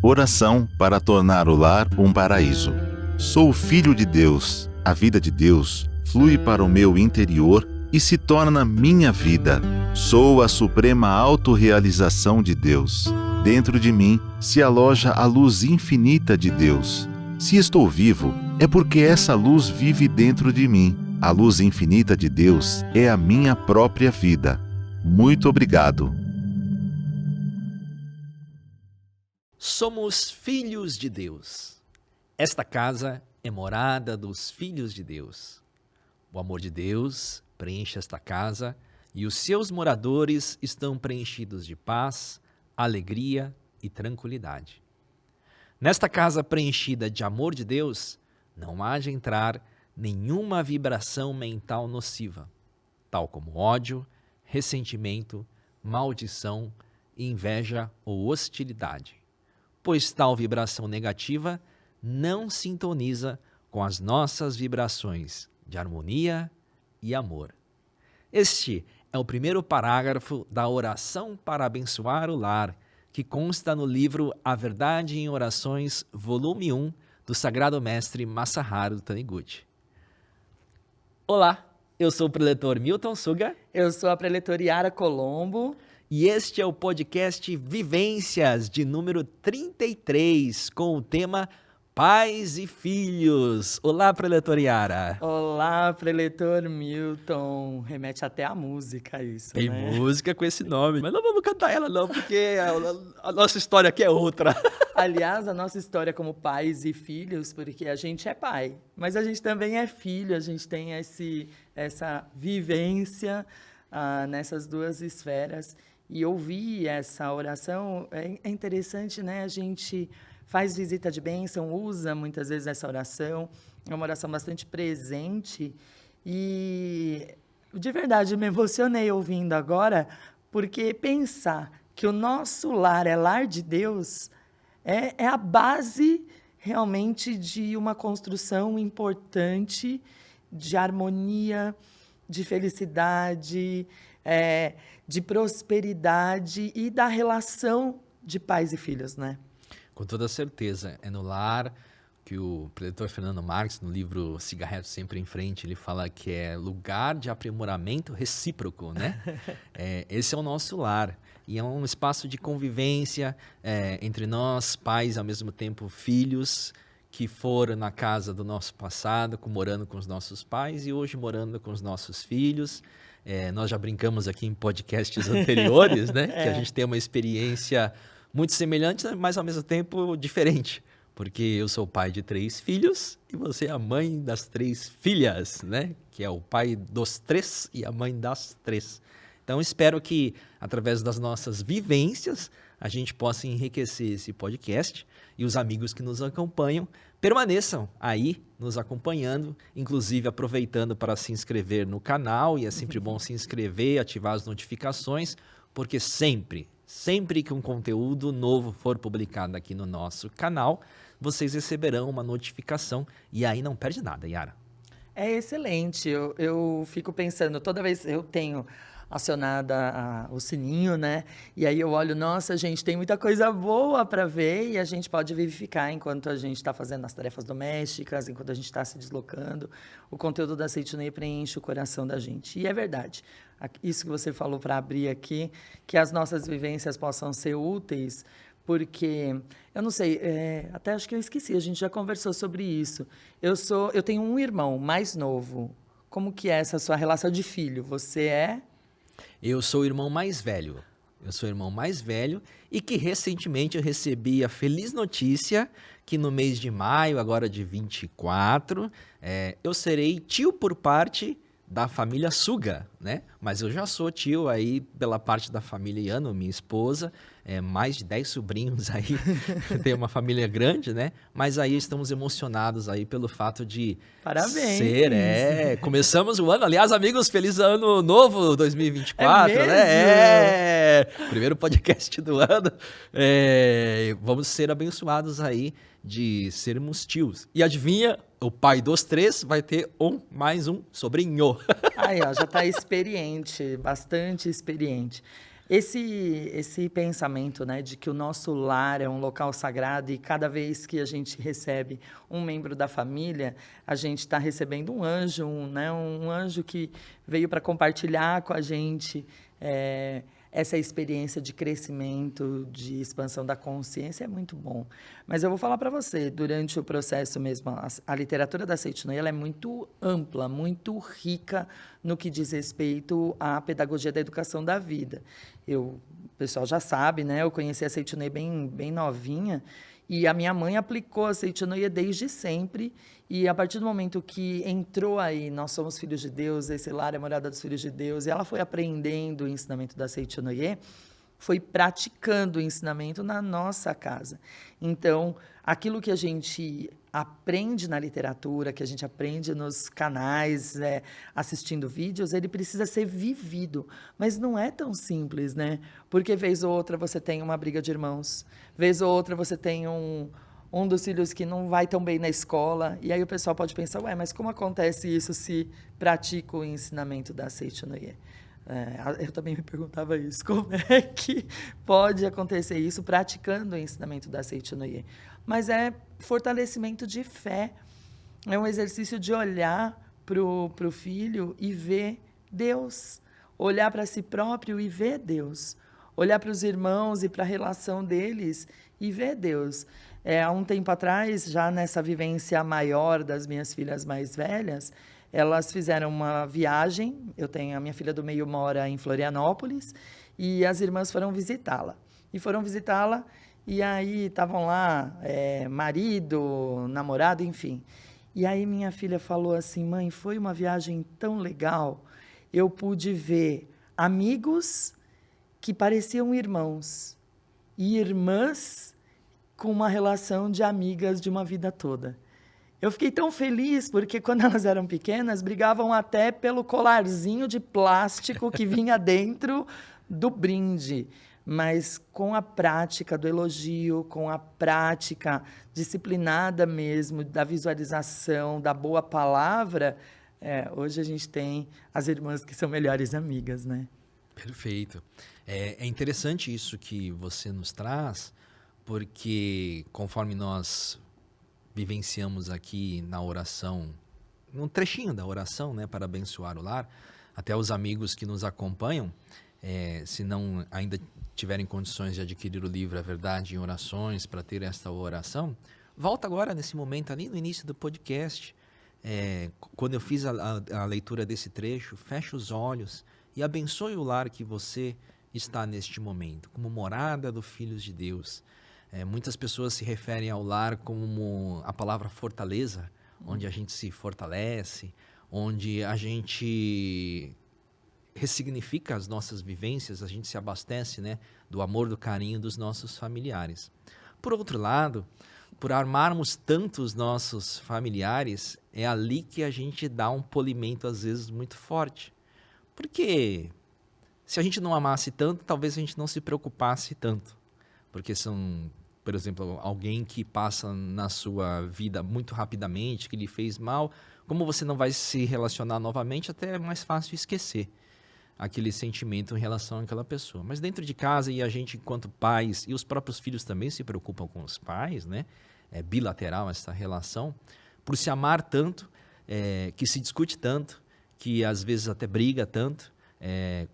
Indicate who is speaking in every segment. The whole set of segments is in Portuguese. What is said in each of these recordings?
Speaker 1: Oração para tornar o lar um paraíso. Sou filho de Deus. A vida de Deus flui para o meu interior e se torna minha vida. Sou a suprema autorrealização de Deus. Dentro de mim se aloja a luz infinita de Deus. Se estou vivo, é porque essa luz vive dentro de mim. A luz infinita de Deus é a minha própria vida. Muito obrigado.
Speaker 2: Somos filhos de Deus. Esta casa é morada dos filhos de Deus. O amor de Deus preenche esta casa e os seus moradores estão preenchidos de paz, alegria e tranquilidade. Nesta casa preenchida de amor de Deus, não há de entrar nenhuma vibração mental nociva, tal como ódio, ressentimento, maldição, inveja ou hostilidade, pois tal vibração negativa não sintoniza com as nossas vibrações de harmonia e amor. Este é o primeiro parágrafo da oração para abençoar o lar, que consta no livro A Verdade em Orações, volume 1, do Sagrado Mestre Masaharu Taniguchi. Olá, eu sou o preletor Milton Suga.
Speaker 3: Eu sou a preletora Yara Colombo.
Speaker 2: E este é o podcast Vivências de número 33, com o tema Pais e Filhos. Olá, preletor Yara.
Speaker 3: Olá, preletor Milton. Remete até à música isso,
Speaker 2: Tem
Speaker 3: né?
Speaker 2: música com esse nome, mas não vamos cantar ela não, porque a nossa história aqui é outra.
Speaker 3: Aliás, a nossa história como pais e filhos, porque a gente é pai, mas a gente também é filho, a gente tem essa vivência nessas duas esferas. E ouvir essa oração é interessante, né? A gente faz visita de bênção, usa muitas vezes essa oração, é uma oração bastante presente. E, de verdade, me emocionei ouvindo agora, porque pensar que o nosso lar é lar de Deus é a base, realmente, de uma construção importante de harmonia, de felicidade, de prosperidade e da relação de pais e filhos, né?
Speaker 2: Com toda certeza. É no lar que o preletor Fernando Marques, no livro Cigarreto Sempre em Frente, ele fala que é lugar de aprimoramento recíproco, né? Esse é o nosso lar. E é um espaço de convivência entre nós, pais, ao mesmo tempo filhos, que foram na casa do nosso passado, morando com os nossos pais e hoje morando com os nossos filhos. Nós já brincamos aqui em podcasts anteriores, né? Que a gente tem uma experiência muito semelhante, mas ao mesmo tempo diferente. Porque eu sou o pai de 3 filhos e você é a mãe das 3 filhas, né? Que é o pai dos 3 e a mãe das 3. Então, espero que, através das nossas vivências, a gente possa enriquecer esse podcast e os amigos que nos acompanham permaneçam aí nos acompanhando, inclusive aproveitando para se inscrever no canal, e é sempre bom se inscrever, ativar as notificações, porque sempre que um conteúdo novo for publicado aqui no nosso canal, vocês receberão uma notificação e aí não perde nada, Yara.
Speaker 3: É excelente, eu fico pensando, toda vez eu tenho acionada o sininho, né? E aí eu olho, nossa, gente, tem muita coisa boa para ver e a gente pode vivificar enquanto a gente está fazendo as tarefas domésticas, enquanto a gente está se deslocando. O conteúdo da Seitonei preenche o coração da gente. E é verdade, isso que você falou para abrir aqui, que as nossas vivências possam ser úteis, porque, eu não sei, até acho que eu esqueci, a gente já conversou sobre isso. Eu tenho um irmão mais novo. Como que é essa sua relação de filho? Você é...
Speaker 2: Eu sou o irmão mais velho. E que recentemente eu recebi a feliz notícia que no mês de maio, agora de 24, eu serei tio por parte da família Suga, né? Mas eu já sou tio aí pela parte da família Yano, minha esposa, mais de 10 sobrinhos aí, tem uma família grande, né? Mas aí estamos emocionados aí pelo fato de
Speaker 3: Parabéns!
Speaker 2: Começamos o ano, aliás, amigos, feliz ano novo 2024, né? Primeiro podcast do ano. Vamos ser abençoados aí de sermos tios. E adivinha, o pai dos 3 vai ter mais um sobrinho.
Speaker 3: Aí, ó, já está experiente, bastante experiente. Esse pensamento, né, de que o nosso lar é um local sagrado e cada vez que a gente recebe um membro da família, a gente está recebendo um anjo, um anjo que veio para compartilhar com a gente essa experiência de crescimento, de expansão da consciência, é muito bom. Mas eu vou falar para você, durante o processo mesmo, a literatura da Seiichi no Ie, ela é muito ampla, muito rica no que diz respeito à pedagogia da educação da vida. O pessoal já sabe, né? Eu conheci a Seiichi no Ie bem novinha, e a minha mãe aplicou a Seiichi no Ie desde sempre, e a partir do momento que entrou aí, nós somos filhos de Deus, esse lar é morada dos filhos de Deus, e ela foi aprendendo o ensinamento da Seiichi no Ie, foi praticando o ensinamento na nossa casa. Então, aquilo que a gente aprende na literatura, que a gente aprende nos canais, assistindo vídeos, ele precisa ser vivido. Mas não é tão simples, né? Porque vez ou outra você tem uma briga de irmãos, vez ou outra você tem um dos filhos que não vai tão bem na escola, e aí o pessoal pode pensar, mas como acontece isso se pratica o ensinamento da Seiichi no Ie? Eu também me perguntava isso, como é que pode acontecer isso praticando o ensinamento da Seiichi no Ie? Mas é fortalecimento de fé, é um exercício de olhar para o filho e ver Deus, olhar para si próprio e ver Deus, olhar para os irmãos e para a relação deles e ver Deus. Há um tempo atrás, já nessa vivência maior das minhas filhas mais velhas, elas fizeram uma viagem, a minha filha do meio mora em Florianópolis, e as irmãs foram visitá-la. E aí estavam lá, marido, namorado, enfim. E aí minha filha falou assim, mãe, foi uma viagem tão legal, eu pude ver amigos que pareciam irmãos, e irmãs com uma relação de amigas de uma vida toda. Eu fiquei tão feliz, porque quando elas eram pequenas, brigavam até pelo colarzinho de plástico que vinha dentro do brinde. Mas com a prática do elogio, com a prática disciplinada mesmo, da visualização, da boa palavra, hoje a gente tem as irmãs que são melhores amigas, né?
Speaker 2: Perfeito. É interessante isso que você nos traz, porque conforme nós vivenciamos aqui na oração, um trechinho da oração, né, para abençoar o lar, até os amigos que nos acompanham, se não ainda tiverem condições de adquirir o livro A Verdade em Orações para ter esta oração, volta agora nesse momento ali no início do podcast, quando eu fiz a leitura desse trecho, fecha os olhos e abençoe o lar que você está neste momento, como morada dos filhos de Deus. Muitas pessoas se referem ao lar como a palavra fortaleza, onde a gente se fortalece, onde a gente ressignifica as nossas vivências, a gente se abastece, né, do amor, do carinho dos nossos familiares. Por outro lado, por amarmos tanto os nossos familiares, é ali que a gente dá um polimento, às vezes, muito forte. Porque se a gente não amasse tanto, talvez a gente não se preocupasse tanto. Porque são, por exemplo, alguém que passa na sua vida muito rapidamente, que lhe fez mal, como você não vai se relacionar novamente, até é mais fácil esquecer aquele sentimento em relação àquela pessoa. Mas dentro de casa, e a gente enquanto pais, e os próprios filhos também se preocupam com os pais, né? É bilateral essa relação, por se amar tanto, que se discute tanto, que às vezes até briga tanto,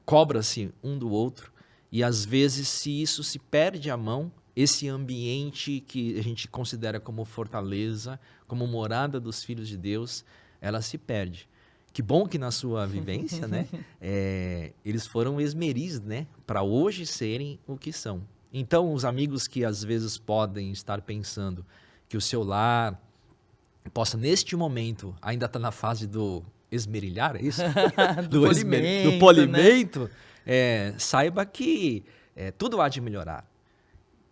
Speaker 2: cobra-se um do outro, e às vezes se isso se perde a mão, esse ambiente que a gente considera como fortaleza, como morada dos filhos de Deus, ela se perde. Que bom que na sua vivência, né, eles foram esmeris, né, para hoje serem o que são. Então, os amigos que às vezes podem estar pensando que o seu lar possa, neste momento, ainda estar na fase do esmerilhar, é isso?
Speaker 3: do
Speaker 2: polimento, né? Saiba que tudo há de melhorar.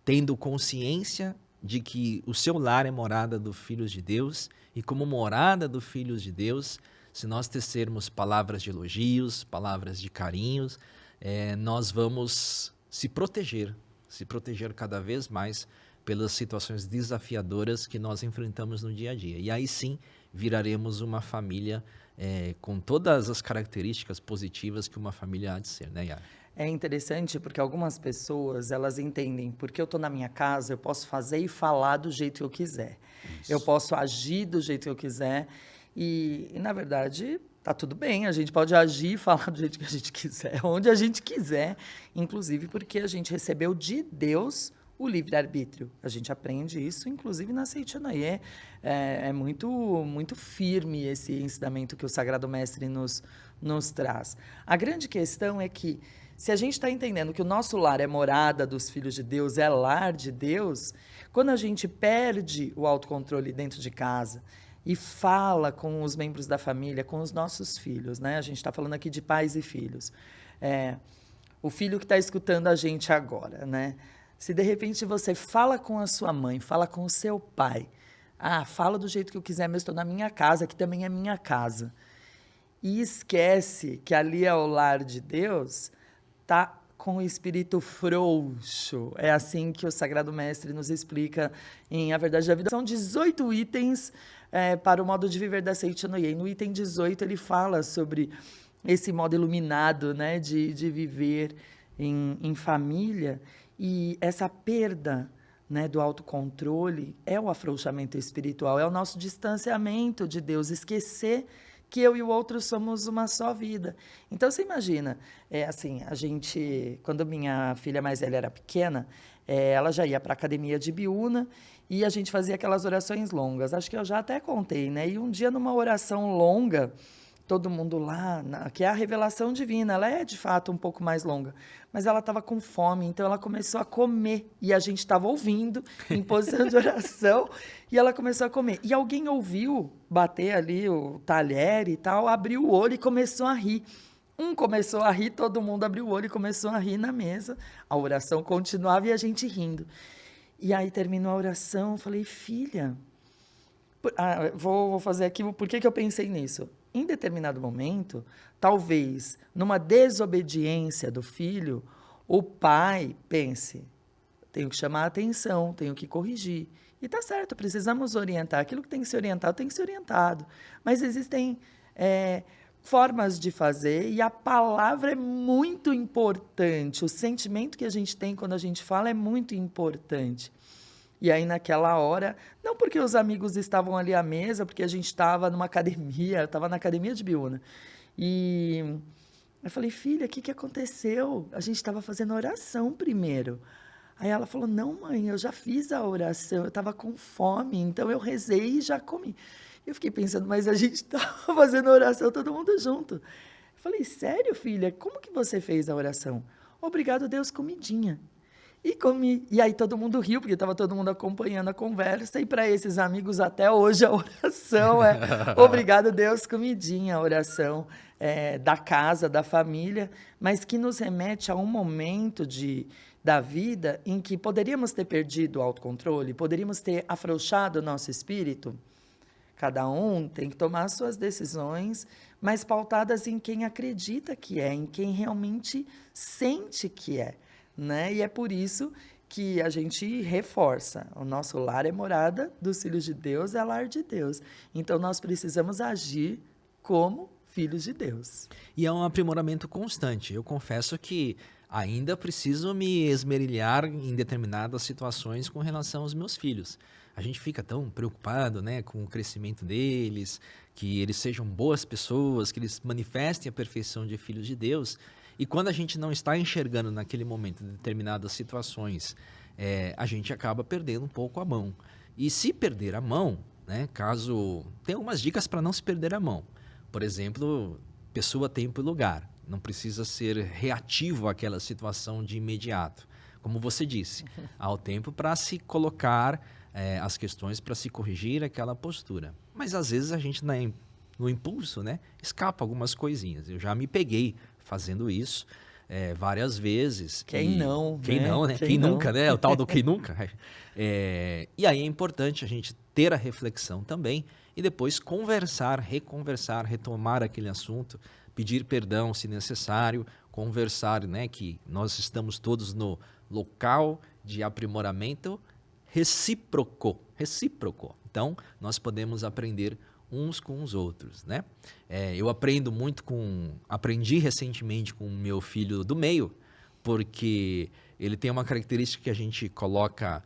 Speaker 2: Tendo consciência de que o seu lar é morada dos filhos de Deus, e como morada dos filhos de Deus, se nós tecermos palavras de elogios, palavras de carinhos, nós vamos se proteger cada vez mais pelas situações desafiadoras que nós enfrentamos no dia a dia. E aí sim, viraremos uma família com todas as características positivas que uma família há de ser, né, Yara?
Speaker 3: é interessante porque algumas pessoas, elas entendem, porque eu estou na minha casa, eu posso fazer e falar do jeito que eu quiser.
Speaker 2: Isso.
Speaker 3: Eu posso agir do jeito que eu quiser. E na verdade, tá tudo bem. A gente pode agir e falar do jeito que a gente quiser, onde a gente quiser. Inclusive porque a gente recebeu de Deus o livre-arbítrio. A gente aprende isso, inclusive na Seitianoye. É muito, muito firme esse ensinamento que o Sagrado Mestre nos traz. A grande questão é que, se a gente está entendendo que o nosso lar é morada dos filhos de Deus, é lar de Deus, quando a gente perde o autocontrole dentro de casa e fala com os membros da família, com os nossos filhos, né? A gente está falando aqui de pais e filhos. O filho que está escutando a gente agora, né? Se de repente você fala com a sua mãe, fala com o seu pai, fala do jeito que eu quiser, mas estou na minha casa, que também é minha casa, e esquece que ali é o lar de Deus, tá com o espírito frouxo. É assim que o Sagrado Mestre nos explica em A Verdade da Vida. São 18 itens para o modo de viver da Seitianoye. No item 18 ele fala sobre esse modo iluminado, né, de viver em família, e essa perda, né, do autocontrole é o afrouxamento espiritual, é o nosso distanciamento de Deus, esquecer que eu e o outro somos uma só vida. Então, você imagina, assim, a gente, quando minha filha mais velha era pequena, ela já ia para a academia de Biúna e a gente fazia aquelas orações longas. Acho que eu já até contei, né? E um dia, numa oração longa, todo mundo lá, que é a revelação divina, ela é de fato um pouco mais longa, mas ela estava com fome, então ela começou a comer, e a gente estava ouvindo, em posição de oração, e ela começou a comer. E alguém ouviu bater ali o talher e tal, abriu o olho e começou a rir. Começou a rir, todo mundo abriu o olho e começou a rir na mesa. A oração continuava e a gente rindo. E aí terminou a oração, eu falei, filha, vou fazer aqui, por que eu pensei nisso? Em determinado momento, talvez numa desobediência do filho, o pai pense, tenho que chamar a atenção, tenho que corrigir. E tá certo, precisamos orientar. Aquilo que tem que ser orientado, tem que ser orientado. Mas existem formas de fazer, e a palavra é muito importante. O sentimento que a gente tem quando a gente fala é muito importante. E aí, naquela hora, não porque os amigos estavam ali à mesa, porque a gente estava numa academia, eu estava na academia de Biúna. E eu falei, filha, o que aconteceu? A gente estava fazendo oração primeiro. Aí ela falou, não, mãe, eu já fiz a oração, eu estava com fome, então eu rezei e já comi. Eu fiquei pensando, mas a gente estava fazendo oração todo mundo junto. Eu falei, sério, filha, como que você fez a oração? Obrigado, Deus, comidinha. E comi. E aí todo mundo riu, porque estava todo mundo acompanhando a conversa. E para esses amigos, até hoje, a oração é obrigado, Deus, comidinha. A oração da casa, da família, mas que nos remete a um momento da vida em que poderíamos ter perdido o autocontrole, poderíamos ter afrouxado o nosso espírito. Cada um tem que tomar suas decisões, mas pautadas em quem acredita que é, em quem realmente sente que é. Né? E é por isso que a gente reforça. O nosso lar é morada dos filhos de Deus, é lar de Deus. Então, nós precisamos agir como filhos de Deus.
Speaker 2: E é um aprimoramento constante. Eu confesso que ainda preciso me esmerilhar em determinadas situações com relação aos meus filhos. A gente fica tão preocupado, né, com o crescimento deles, que eles sejam boas pessoas, que eles manifestem a perfeição de filhos de Deus. E quando a gente não está enxergando naquele momento determinadas situações, a gente acaba perdendo um pouco a mão. E se perder a mão, né, tem algumas dicas para não se perder a mão. Por exemplo, pessoa, tempo e lugar. Não precisa ser reativo àquela situação de imediato. Como você disse, há o tempo para se colocar as questões, para se corrigir aquela postura. Mas às vezes a gente, no impulso, né, escapa algumas coisinhas. Eu já me peguei fazendo isso várias vezes.
Speaker 3: Quem não, né?
Speaker 2: Quem nunca, né? O tal do quem nunca. E aí é importante a gente ter a reflexão também e depois conversar, reconversar, retomar aquele assunto, pedir perdão se necessário, conversar, né, que nós estamos todos no local de aprimoramento recíproco. Então, nós podemos aprender uns com os outros, né? Eu aprendi recentemente com o meu filho do meio, porque ele tem uma característica que a gente coloca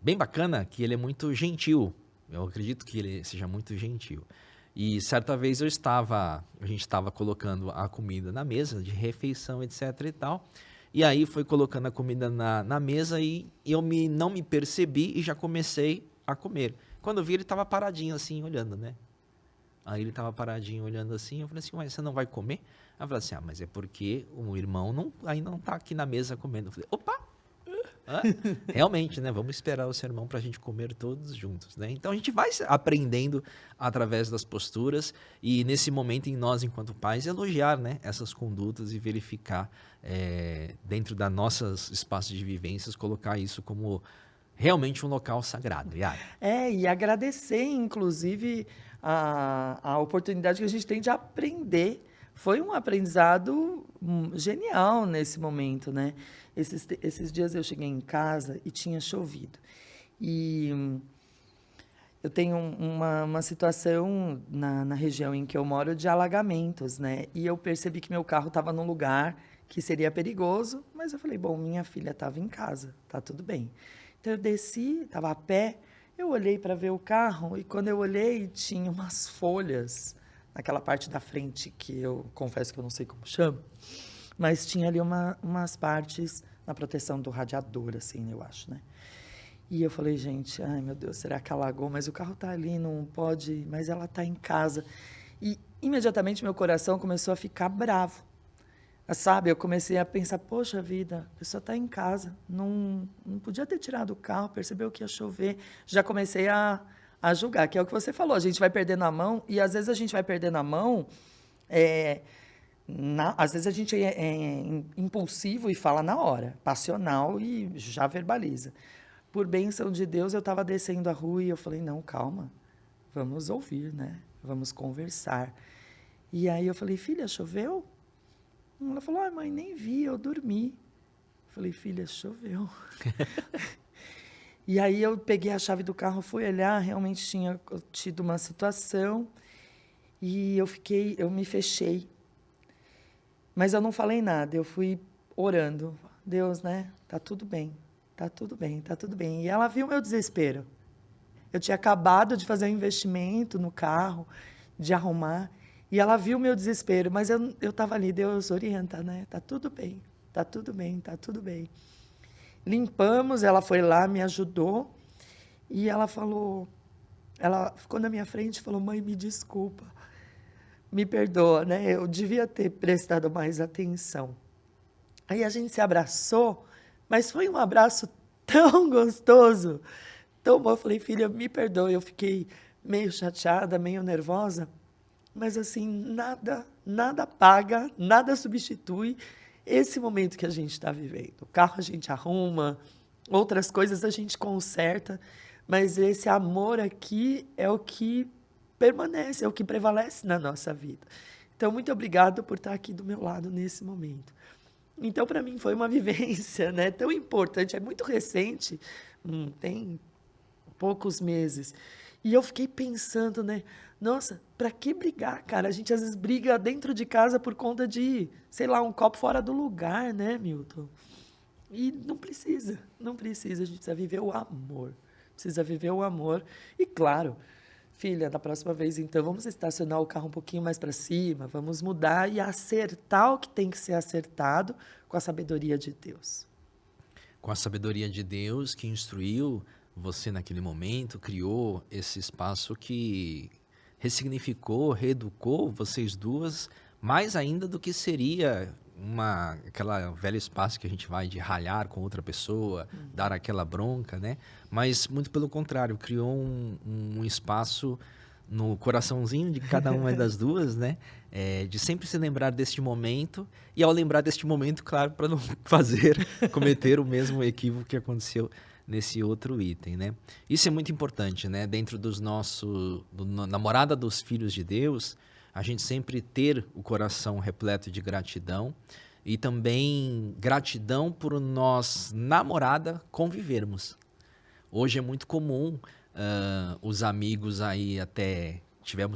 Speaker 2: bem bacana, que ele é muito gentil. Eu acredito que ele seja muito gentil. E certa vez a gente estava colocando a comida na mesa, de refeição, etc e tal. E aí foi colocando a comida na mesa e eu não me percebi e já comecei a comer. Quando eu vi, ele estava paradinho assim, olhando, né? Aí ele estava paradinho, olhando assim. Eu falei assim, mas você não vai comer? Aí eu falei assim, mas é porque o irmão ainda não está aqui na mesa comendo. Eu falei, opa! Realmente, né? Vamos esperar o sermão para a gente comer todos juntos, né? Então a gente vai aprendendo através das posturas e nesse momento em nós, enquanto pais, elogiar, né, essas condutas e verificar dentro das nossas espaços de vivências, colocar isso como realmente um local sagrado.
Speaker 3: E agradecer, inclusive, a oportunidade que a gente tem de aprender. Foi um aprendizado genial nesse momento, né? Esses dias eu cheguei em casa e tinha chovido. E eu tenho uma situação na região em que eu moro de alagamentos, né? E eu percebi que meu carro estava num lugar que seria perigoso, mas eu falei, bom, minha filha estava em casa, tá tudo bem. Então eu desci, estava a pé, eu olhei para ver o carro e quando eu olhei tinha umas folhas naquela parte da frente que eu confesso que eu não sei como chama, mas tinha ali umas partes na proteção do radiador, assim, eu acho, né? E eu falei, gente, ai meu Deus, será que alagou? Mas o carro tá ali, não pode, mas ela tá em casa. E imediatamente meu coração começou a ficar bravo. Sabe, eu comecei a pensar, poxa vida, a pessoa está em casa, não podia ter tirado o carro, percebeu que ia chover. Já comecei a julgar, que é o que você falou, a gente vai perdendo a mão, e às vezes a gente vai perdendo a mão, às vezes a gente é impulsivo e fala na hora, passional e já verbaliza. Por bênção de Deus, eu estava descendo a rua e eu falei, não, calma, vamos ouvir, né? Vamos conversar. E aí eu falei, filha, choveu? Ela falou, mãe, nem vi, eu dormi. Eu falei, filha, choveu. E aí eu peguei a chave do carro, fui olhar, realmente tinha tido uma situação e eu me fechei. Mas eu não falei nada, eu fui orando. Deus, né, tá tudo bem, tá tudo bem, tá tudo bem. E ela viu o meu desespero. Eu tinha acabado de fazer um investimento no carro, de arrumar, e ela viu o meu desespero, mas eu estava ali, Deus orienta, né? Tá tudo bem, tá tudo bem, tá tudo bem. Limpamos, ela foi lá, me ajudou, e ela ficou na minha frente e falou, mãe, me desculpa, me perdoa, né? Eu devia ter prestado mais atenção. Aí a gente se abraçou, mas foi um abraço tão gostoso, tão bom. Eu falei, filha, me perdoa, eu fiquei meio chateada, meio nervosa, mas assim, nada paga, nada substitui esse momento que a gente está vivendo. O carro a gente arruma, outras coisas a gente conserta, mas esse amor aqui é o que permanece, é o que prevalece na nossa vida. Então, muito obrigado por estar aqui do meu lado nesse momento. Então, para mim, foi uma vivência, né, tão importante, é muito recente, tem poucos meses. E eu fiquei pensando, né, nossa, para que brigar, cara? A gente às vezes briga dentro de casa por conta de, sei lá, um copo fora do lugar, né, Milton? E não precisa, a gente precisa viver o amor. Precisa viver o amor. E claro, filha, da próxima vez, então, vamos estacionar o carro um pouquinho mais para cima, vamos mudar e acertar o que tem que ser acertado com a sabedoria de Deus.
Speaker 2: Com a sabedoria de Deus que instruiu você naquele momento, criou esse espaço que ressignificou, reeducou vocês duas, mais ainda do que seria aquela velho espaço que a gente vai de ralhar com outra pessoa, dar aquela bronca, né? Mas muito pelo contrário, criou um espaço no coraçãozinho de cada uma das duas, né? De sempre se lembrar deste momento e ao lembrar deste momento, claro, para não cometer o mesmo equívoco que aconteceu nesse outro item, né? Isso é muito importante, né? Dentro na morada dos filhos de Deus, a gente sempre ter o coração repleto de gratidão e também gratidão por nós, namorada, convivermos. Hoje é muito comum os amigos aí até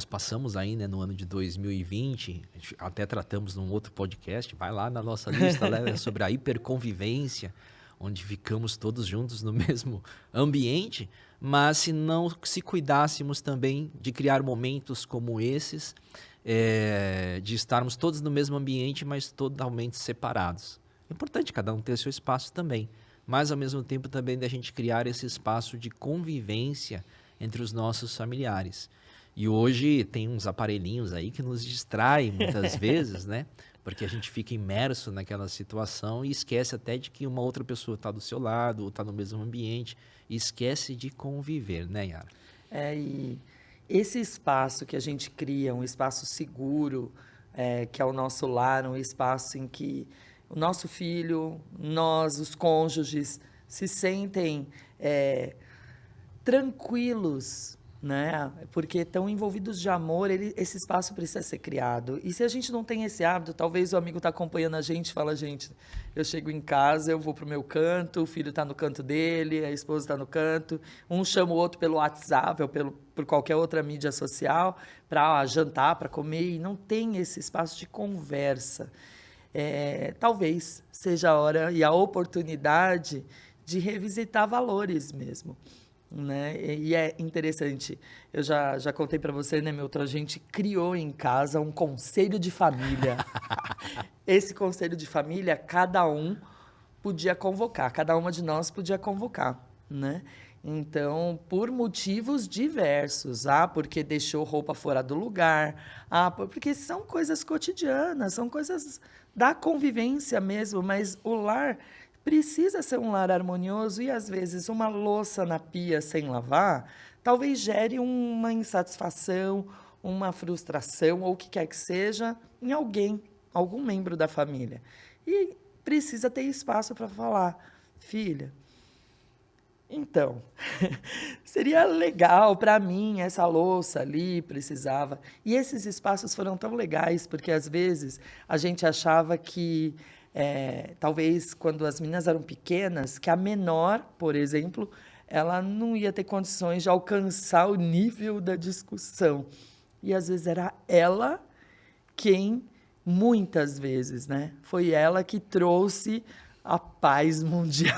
Speaker 2: passamos aí, né, no ano de 2020, até tratamos num outro podcast, vai lá na nossa lista, né, sobre a hiperconvivência, onde ficamos todos juntos no mesmo ambiente, mas se não se cuidássemos também de criar momentos como esses, de estarmos todos no mesmo ambiente, mas totalmente separados. É importante cada um ter seu espaço também, mas ao mesmo tempo também da gente criar esse espaço de convivência entre os nossos familiares. E hoje tem uns aparelhinhos aí que nos distraem muitas vezes, né? Porque a gente fica imerso naquela situação e esquece até de que uma outra pessoa está do seu lado, ou está no mesmo ambiente, e esquece de conviver, né, Yara?
Speaker 3: E esse espaço que a gente cria, um espaço seguro, que é o nosso lar, um espaço em que o nosso filho, nós, os cônjuges, se sentem tranquilos, né? Porque estão envolvidos de amor, esse espaço precisa ser criado. E se a gente não tem esse hábito, talvez o amigo está acompanhando a gente e fala, gente, eu chego em casa, eu vou para o meu canto, o filho está no canto dele, a esposa está no canto, um chama o outro pelo WhatsApp ou por qualquer outra mídia social para jantar, para comer, e não tem esse espaço de conversa. Talvez seja a hora e a oportunidade de revisitar valores mesmo, né? E é interessante, eu já contei para você, né, Milton, a gente criou em casa um conselho de família. Esse conselho de família, cada um podia convocar, cada uma de nós podia convocar, né? Então, por motivos diversos, porque deixou roupa fora do lugar, porque são coisas cotidianas, são coisas da convivência mesmo, mas o lar precisa ser um lar harmonioso e, às vezes, uma louça na pia sem lavar talvez gere uma insatisfação, uma frustração ou o que quer que seja em algum membro da família. E precisa ter espaço para falar, filha, então, seria legal para mim essa louça ali, precisava. E esses espaços foram tão legais, porque às vezes a gente achava que, talvez quando as meninas eram pequenas, que a menor, por exemplo, ela não ia ter condições de alcançar o nível da discussão. E às vezes era ela quem, muitas vezes, né, foi ela que trouxe a paz mundial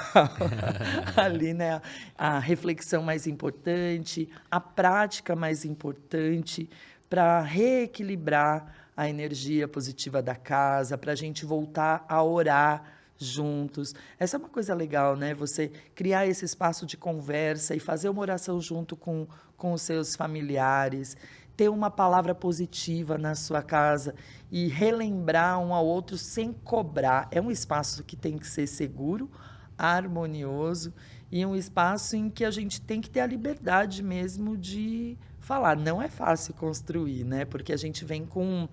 Speaker 3: ali, né? A reflexão mais importante, a prática mais importante para reequilibrar a energia positiva da casa, para a gente voltar a orar juntos. Essa é uma coisa legal, né? Você criar esse espaço de conversa e fazer uma oração junto com os seus familiares, ter uma palavra positiva na sua casa e relembrar um ao outro sem cobrar. É um espaço que tem que ser seguro, harmonioso e um espaço em que a gente tem que ter a liberdade mesmo de falar. Não é fácil construir, né? Porque a gente vem com,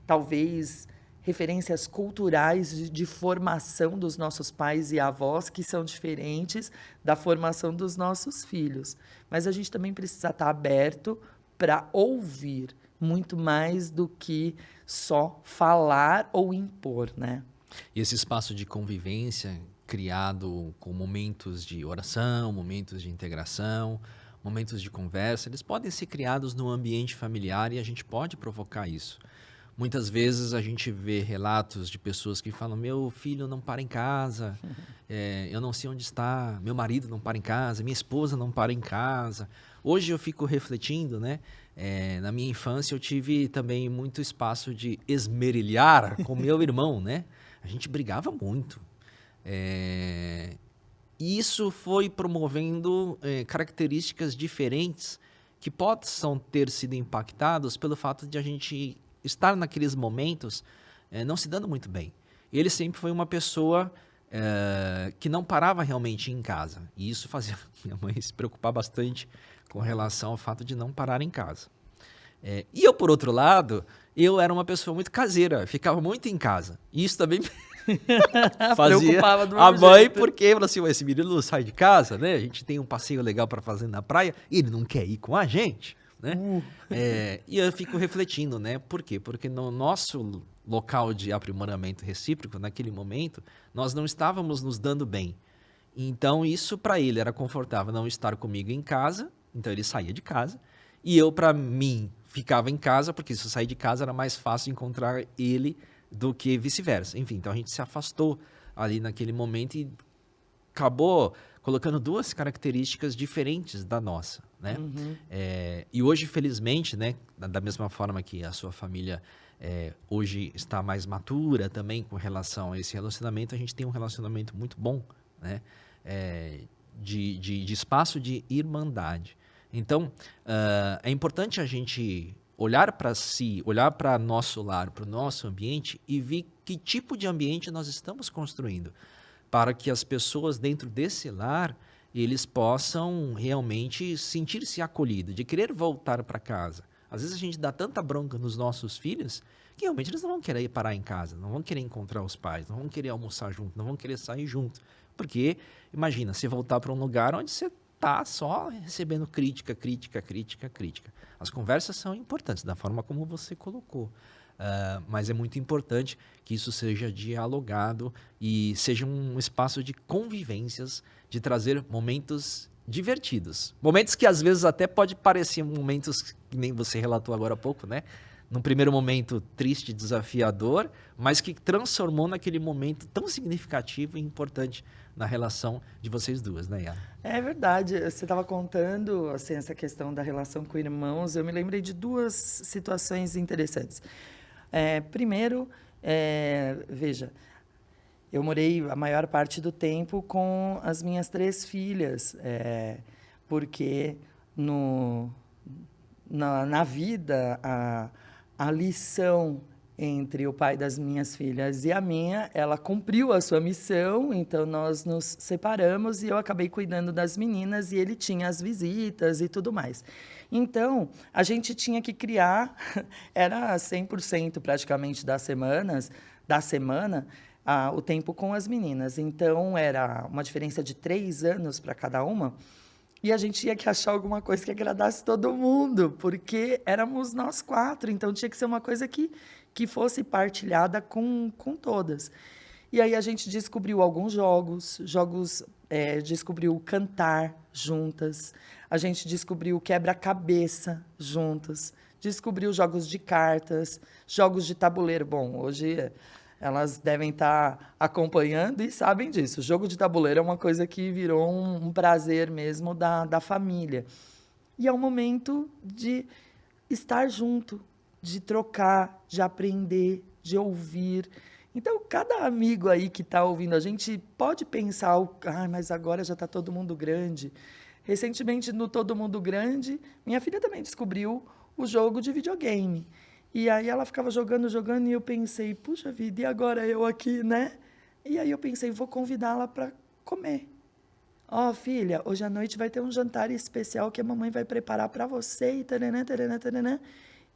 Speaker 3: talvez, referências culturais de formação dos nossos pais e avós que são diferentes da formação dos nossos filhos. Mas a gente também precisa estar aberto para ouvir muito mais do que só falar ou impor, né?
Speaker 2: E esse espaço de convivência criado com momentos de oração, momentos de integração, momentos de conversa, eles podem ser criados no ambiente familiar e a gente pode provocar isso. Muitas vezes a gente vê relatos de pessoas que falam, meu filho não para em casa, eu não sei onde está, meu marido não para em casa, minha esposa não para em casa. Hoje eu fico refletindo, né? Na minha infância eu tive também muito espaço de esmerilhar com meu irmão, né? A gente brigava muito. E isso foi promovendo características diferentes que possam ter sido impactados pelo fato de a gente estar naqueles momentos não se dando muito bem. Ele sempre foi uma pessoa que não parava realmente em casa. E isso fazia minha mãe se preocupar bastante com relação ao fato de não parar em casa. E eu, por outro lado, eu era uma pessoa muito caseira, ficava muito em casa. E isso também fazia a mãe, porque falou assim, esse menino não sai de casa, né? A gente tem um passeio legal para fazer na praia e ele não quer ir com a gente. Né? E eu fico refletindo, né? Por quê? Porque no nosso local de aprimoramento recíproco, naquele momento, nós não estávamos nos dando bem. Então, isso para ele era confortável não estar comigo em casa, então ele saía de casa e eu, para mim, ficava em casa, porque se eu sair de casa era mais fácil encontrar ele do que vice-versa. Enfim, então a gente se afastou ali naquele momento e acabou colocando duas características diferentes da nossa, né? E hoje, felizmente, né, da mesma forma que a sua família hoje está mais matura também com relação a esse relacionamento, a gente tem um relacionamento muito bom, né? De espaço de irmandade. Então, é importante a gente olhar para si, olhar para nosso lar, para o nosso ambiente e ver que tipo de ambiente nós estamos construindo, para que as pessoas dentro desse lar, eles possam realmente sentir-se acolhidos, de querer voltar para casa. Às vezes a gente dá tanta bronca nos nossos filhos que realmente eles não vão querer parar em casa, não vão querer encontrar os pais, não vão querer almoçar junto, não vão querer sair junto. Porque, imagina, você voltar para um lugar onde você está só recebendo crítica. As conversas são importantes, da forma como você colocou. Mas é muito importante que isso seja dialogado e seja um espaço de convivências, de trazer momentos divertidos. Momentos que às vezes até pode parecer momentos que nem você relatou agora há pouco, né? Num primeiro momento triste, desafiador, mas que transformou naquele momento tão significativo e importante na relação de vocês duas, né, Yara?
Speaker 3: É verdade. Você estava contando assim, essa questão da relação com irmãos. Eu me lembrei de duas situações interessantes. Primeiro, veja, eu morei a maior parte do tempo com as minhas 3 filhas, porque na vida a lição entre o pai das minhas filhas e a minha, ela cumpriu a sua missão, então nós nos separamos e eu acabei cuidando das meninas e ele tinha as visitas e tudo mais. Então, a gente tinha que criar, era 100% praticamente da semana, o tempo com as meninas. Então, era uma diferença de 3 anos para cada uma. E a gente tinha que achar alguma coisa que agradasse todo mundo, porque éramos nós 4, então tinha que ser uma coisa que fosse partilhada com todas. E aí a gente descobriu alguns jogos, descobriu cantar juntas, a gente descobriu quebra-cabeça juntas, descobriu jogos de cartas, jogos de tabuleiro. Bom, hoje elas devem estar acompanhando e sabem disso. O jogo de tabuleiro é uma coisa que virou um prazer mesmo da família. E é um momento de estar junto, de trocar, de aprender, de ouvir. Então, cada amigo aí que está ouvindo a gente pode pensar, mas agora já está todo mundo grande. Recentemente, no Todo Mundo Grande, minha filha também descobriu o jogo de videogame. E aí ela ficava jogando, e eu pensei, puxa vida, e agora eu aqui, né? E aí eu pensei, vou convidá-la para comer. Filha, hoje à noite vai ter um jantar especial que a mamãe vai preparar para você, e taranã, taranã, taranã.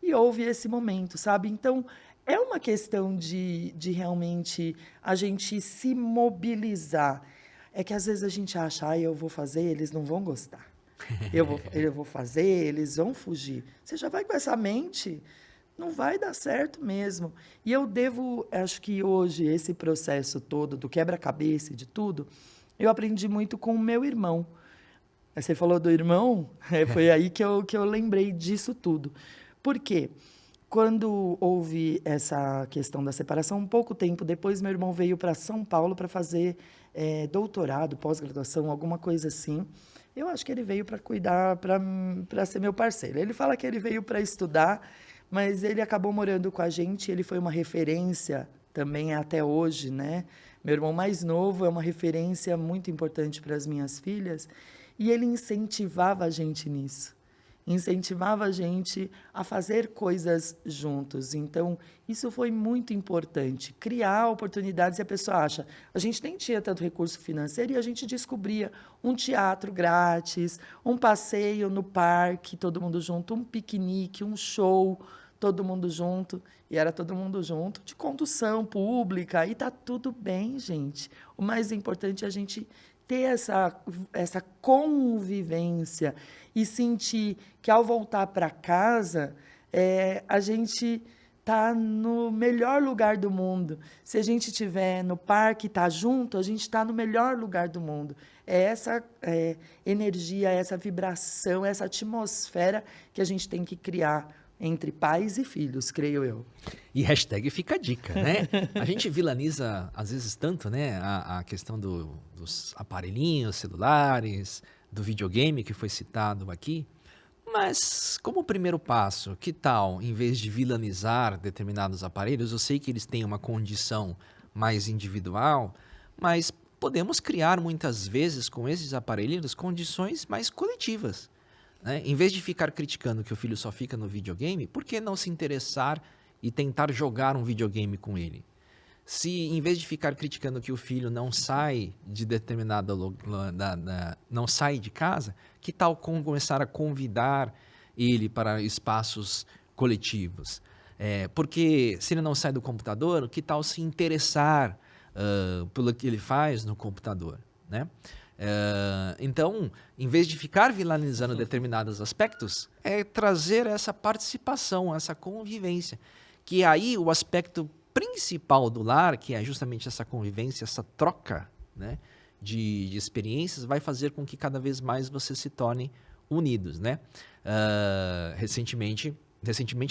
Speaker 3: E houve esse momento, sabe? Então, é uma questão de realmente a gente se mobilizar. É que às vezes a gente acha, eu vou fazer, eles não vão gostar. Eu vou fazer, eles vão fugir. Você já vai com essa mente, não vai dar certo mesmo. E acho que hoje, esse processo todo do quebra-cabeça e de tudo, eu aprendi muito com o meu irmão. Você falou do irmão, foi aí que eu lembrei disso tudo. Por quê? Quando houve essa questão da separação, um pouco tempo depois, meu irmão veio para São Paulo para fazer doutorado, pós-graduação, alguma coisa assim. Eu acho que ele veio para cuidar, para ser meu parceiro. Ele fala que ele veio para estudar, mas ele acabou morando com a gente, ele foi uma referência também até hoje, né? Meu irmão mais novo é uma referência muito importante para as minhas filhas, e ele incentivava a gente nisso. Incentivava a gente a fazer coisas juntos. Então, isso foi muito importante. Criar oportunidades, e a pessoa acha, a gente nem tinha tanto recurso financeiro, e a gente descobria um teatro grátis, um passeio no parque, todo mundo junto, um piquenique, um show, todo mundo junto. E era todo mundo junto, de condução pública, e está tudo bem, gente. O mais importante é a gente ter essa convivência e sentir que, ao voltar para casa, a gente tá no melhor lugar do mundo. Se a gente estiver no parque, tá junto, a gente está no melhor lugar do mundo. É essa energia, essa vibração, essa atmosfera que a gente tem que criar entre pais e filhos, creio eu.
Speaker 2: E hashtag fica a dica, né? A gente vilaniza, às vezes, tanto, né? A questão dos aparelhinhos celulares, do videogame que foi citado aqui. Mas, como primeiro passo, que tal, em vez de vilanizar determinados aparelhos, eu sei que eles têm uma condição mais individual, mas podemos criar muitas vezes com esses aparelhos condições mais coletivas. Né? Em vez de ficar criticando que o filho só fica no videogame, por que não se interessar e tentar jogar um videogame com ele? Se em vez de ficar criticando que o filho não sai de não sai de casa, que tal começar a convidar ele para espaços coletivos? Porque se ele não sai do computador, que tal se interessar pelo que ele faz no computador, né? Então, em vez de ficar vilanizando determinados aspectos, é trazer essa participação, essa convivência, que aí o aspecto principal do lar, que é justamente essa convivência, essa troca, né, de experiências, vai fazer com que cada vez mais vocês se tornem unidos, né? Recentemente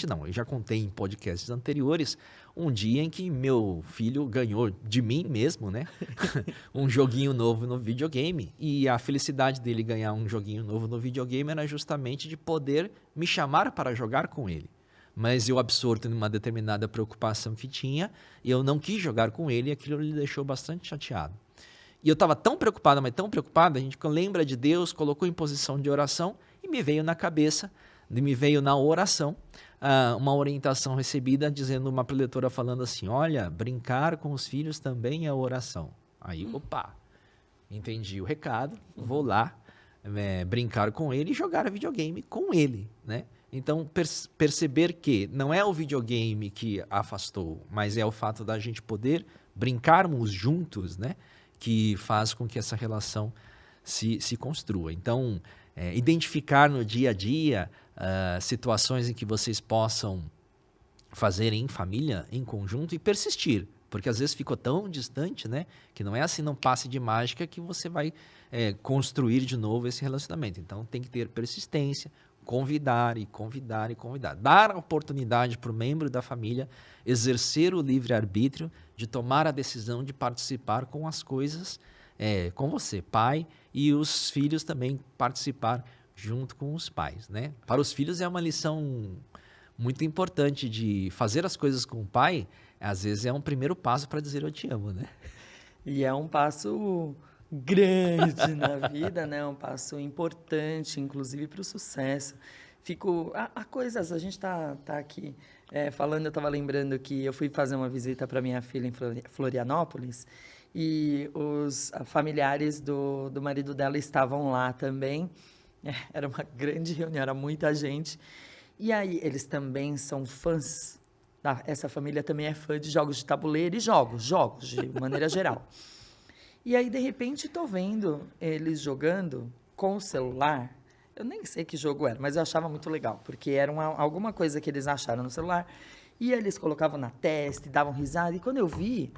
Speaker 2: não, eu já contei em podcasts anteriores um dia em que meu filho ganhou de mim mesmo, né? Um joguinho novo no videogame, e a felicidade dele ganhar um joguinho novo no videogame era justamente de poder me chamar para jogar com ele. Mas eu, absorto em uma determinada preocupação que tinha, eu não quis jogar com ele, e aquilo lhe deixou bastante chateado. E eu estava tão preocupado, mas tão preocupado, a gente lembra de Deus, colocou em posição de oração, e me veio na cabeça, me veio na oração, uma orientação recebida, dizendo uma preletora falando assim, olha, brincar com os filhos também é oração. Aí, opa, entendi o recado, vou lá brincar com ele e jogar videogame com ele, né? Então, perceber que não é o videogame que afastou, mas é o fato da gente poder brincarmos juntos, né? Que faz com que essa relação se construa. Então, identificar no dia a dia situações em que vocês possam fazer em família, em conjunto, e persistir. Porque às vezes ficou tão distante, né? Que não é assim, não passe de mágica que você vai construir de novo esse relacionamento. Então, tem que ter persistência, convidar e convidar e convidar. Dar a oportunidade para o membro da família exercer o livre-arbítrio de tomar a decisão de participar com as coisas com você, pai, e os filhos também participar junto com os pais, né? Para os filhos é uma lição muito importante de fazer as coisas com o pai, às vezes é um primeiro passo para dizer eu te amo, né?
Speaker 3: E é um passo grande na vida, né? Um passo importante, inclusive para o sucesso. A gente tá aqui falando, eu estava lembrando que eu fui fazer uma visita para minha filha em Florianópolis e os familiares do marido dela estavam lá também. Era uma grande reunião, era muita gente. E aí, eles também são fãs, essa família também é fã de jogos de tabuleiro e jogos de maneira geral. E aí, de repente, estou vendo eles jogando com o celular. Eu nem sei que jogo era, mas eu achava muito legal, porque era alguma coisa que eles acharam no celular. E eles colocavam na testa e davam risada. E quando eu vi,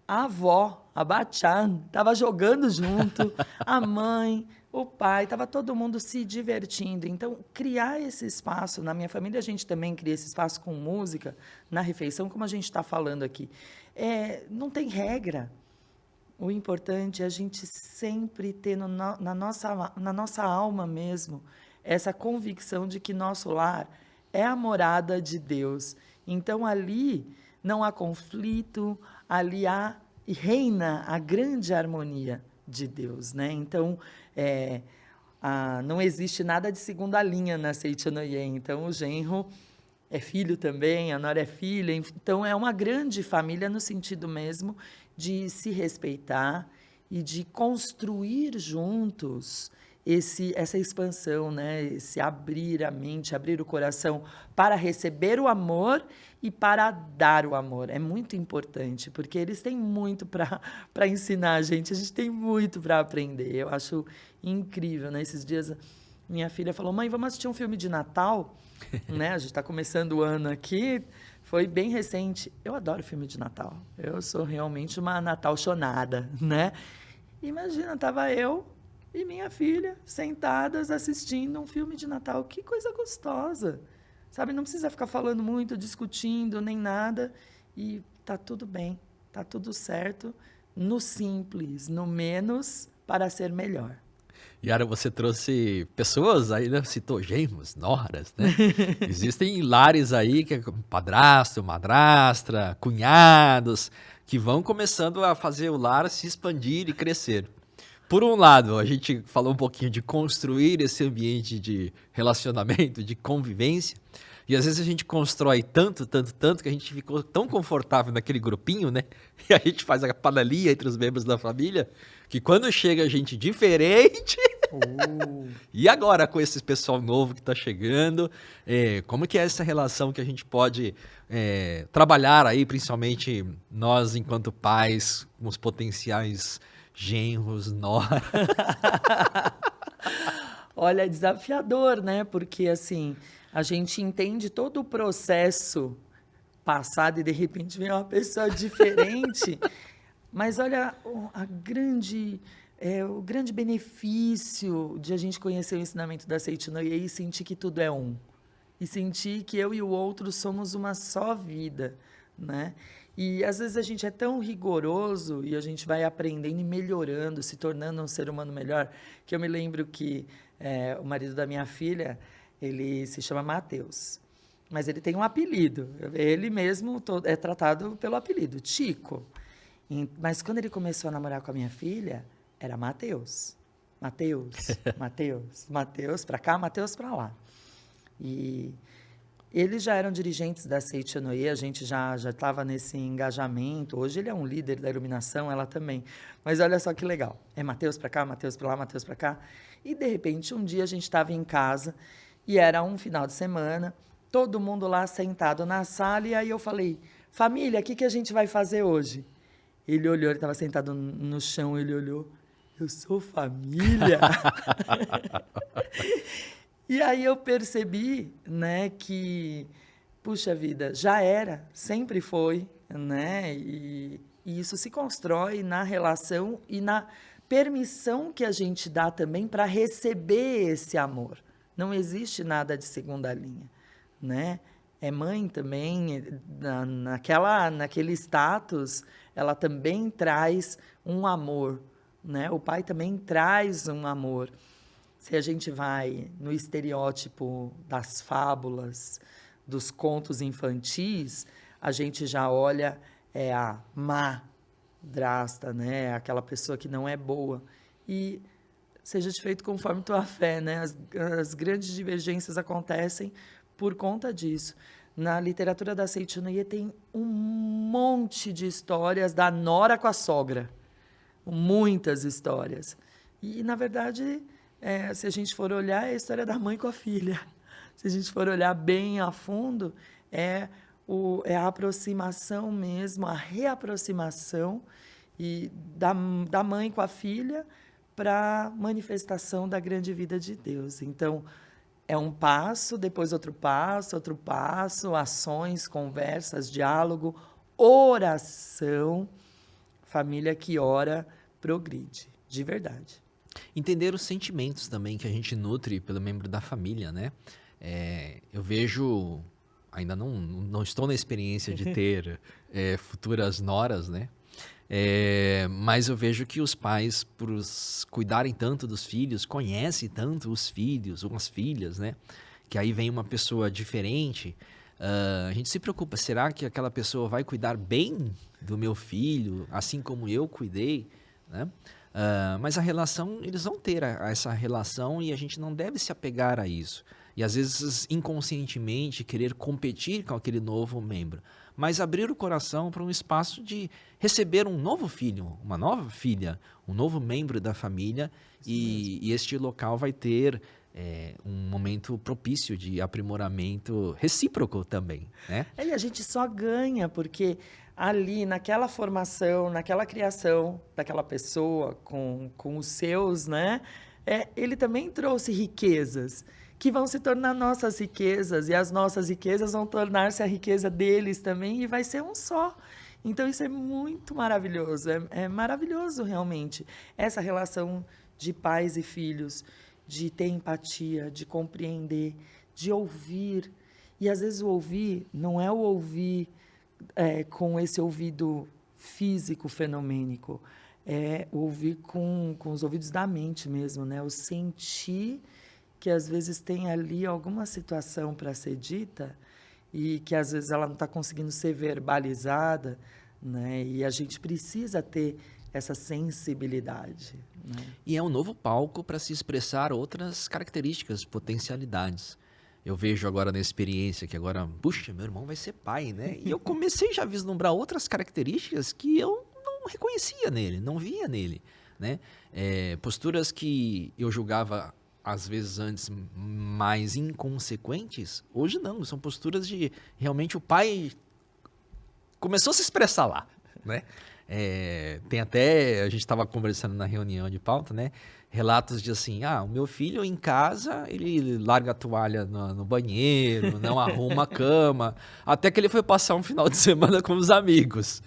Speaker 3: a avó, a Bachan, estava jogando junto, a mãe, o pai, estava todo mundo se divertindo. Então, criar esse espaço, na minha família a gente também cria esse espaço com música, na refeição, como a gente está falando aqui. Não tem regra. O importante é a gente sempre ter na nossa alma mesmo essa convicção de que nosso lar é a morada de Deus. Então, ali não há conflito, ali reina a grande harmonia de Deus, né? Então, não existe nada de segunda linha na Seitianoye. Então, o genro é filho também, a nora é filha. Então, é uma grande família no sentido mesmo de se respeitar e de construir juntos essa expansão, né? Esse abrir a mente, abrir o coração para receber o amor e para dar o amor. É muito importante, porque eles têm muito para ensinar a gente tem muito para aprender. Eu acho incrível, né? Esses dias minha filha falou, mãe, vamos assistir um filme de Natal? Né? A gente está começando o ano aqui, foi bem recente. Eu adoro filme de Natal. Eu sou realmente uma Natal-chonada, né? Imagina, estava eu e minha filha sentadas assistindo um filme de Natal. Que coisa gostosa, sabe? Não precisa ficar falando muito, discutindo, nem nada. E tá tudo bem, tá tudo certo, no simples, no menos, para ser melhor.
Speaker 2: Yara, você trouxe pessoas aí, né? Citou genros, noras, né? Existem lares aí, que é padrasto, madrastra, cunhados, que vão começando a fazer o lar se expandir e crescer. Por um lado, a gente falou um pouquinho de construir esse ambiente de relacionamento, de convivência, e às vezes a gente constrói tanto, que a gente ficou tão confortável naquele grupinho, né? E a gente faz a panelinha entre os membros da família, que quando chega gente diferente... E agora com esse pessoal novo que está chegando, como que é essa relação que a gente pode trabalhar aí, principalmente nós enquanto pais, com os potenciais genros, nora?
Speaker 3: Olha, é desafiador, né? Porque, assim, a gente entende todo o processo passado e, de repente, vem uma pessoa diferente. Mas, olha, o grande benefício de a gente conhecer o ensinamento da Seitinoye e sentir que tudo é um. E sentir que eu e o outro somos uma só vida, né? E, às vezes, a gente é tão rigoroso e a gente vai aprendendo e melhorando, se tornando um ser humano melhor, que eu me lembro que o marido da minha filha, ele se chama Mateus, mas ele tem um apelido. Ele mesmo é tratado pelo apelido, Chico. Mas quando ele começou a namorar com a minha filha, era Mateus. Mateus para cá, Mateus para lá. E eles já eram dirigentes da Seitinoye, a gente já estava nesse engajamento. Hoje ele é um líder da iluminação, ela também. Mas olha só que legal. É Mateus para cá, Mateus para lá, Mateus para cá. E, de repente, um dia a gente estava em casa e era um final de semana, todo mundo lá sentado na sala, e aí eu falei, família, o que a gente vai fazer hoje? Ele olhou, ele estava sentado no chão, ele olhou, eu sou família? E aí eu percebi, né, que, puxa vida, já era, sempre foi, né, e isso se constrói na relação e na permissão que a gente dá também para receber esse amor. Não existe nada de segunda linha, né? É mãe também, naquele status, ela também traz um amor, né? O pai também traz um amor. Se a gente vai no estereótipo das fábulas, dos contos infantis, a gente já olha a madrasta, né? Aquela pessoa que não é boa. E seja feito conforme tua fé, né? As grandes divergências acontecem por conta disso. Na literatura da Seitinoye tem um monte de histórias da nora com a sogra. Muitas histórias. E, na verdade, se a gente for olhar, é a história da mãe com a filha. Se a gente for olhar bem a fundo, é a aproximação mesmo, a reaproximação da mãe com a filha para a manifestação da grande vida de Deus. Então, é um passo, depois outro passo, ações, conversas, diálogo, oração. Família que ora, progride, de verdade.
Speaker 2: Entender os sentimentos também que a gente nutre pelo membro da família, né? Eu vejo, ainda não estou na experiência de ter futuras noras, né? Mas eu vejo que os pais, por cuidarem tanto dos filhos, conhecem tanto os filhos ou as filhas, né? Que aí vem uma pessoa diferente, a gente se preocupa, será que aquela pessoa vai cuidar bem do meu filho, assim como eu cuidei, né? Mas a relação, eles vão ter essa relação e a gente não deve se apegar a isso. E às vezes, inconscientemente, querer competir com aquele novo membro. Mas abrir o coração para um espaço de receber um novo filho, uma nova filha, um novo membro da família. E este local vai ter um momento propício de aprimoramento recíproco também, né?
Speaker 3: E a gente só ganha, porque ali, naquela formação, naquela criação daquela pessoa com os seus, né? Ele também trouxe riquezas. que vão se tornar nossas riquezas, e as nossas riquezas vão tornar-se a riqueza deles também, e vai ser um só. Então, isso é muito maravilhoso, é maravilhoso realmente, essa relação de pais e filhos, de ter empatia, de compreender, de ouvir. E, às vezes, o ouvir não é o ouvir com esse ouvido físico, fenomênico, é ouvir com os ouvidos da mente mesmo, né? O sentir que, às vezes, tem ali alguma situação para ser dita e que, às vezes, ela não está conseguindo ser verbalizada, né? E a gente precisa ter essa sensibilidade, né?
Speaker 2: E é um novo palco para se expressar outras características, potencialidades. Eu vejo agora na experiência que agora, puxa, meu irmão vai ser pai, né? E eu comecei já a vislumbrar outras características que eu não reconhecia nele, não via nele, né? Posturas que eu julgava, às vezes antes, mais inconsequentes, hoje não, são posturas de realmente o pai começou a se expressar lá, né? Tem até, a gente estava conversando na reunião de pauta, né? Relatos de assim, o meu filho em casa, ele larga a toalha no banheiro, não arruma a cama, até que ele foi passar um final de semana com os amigos,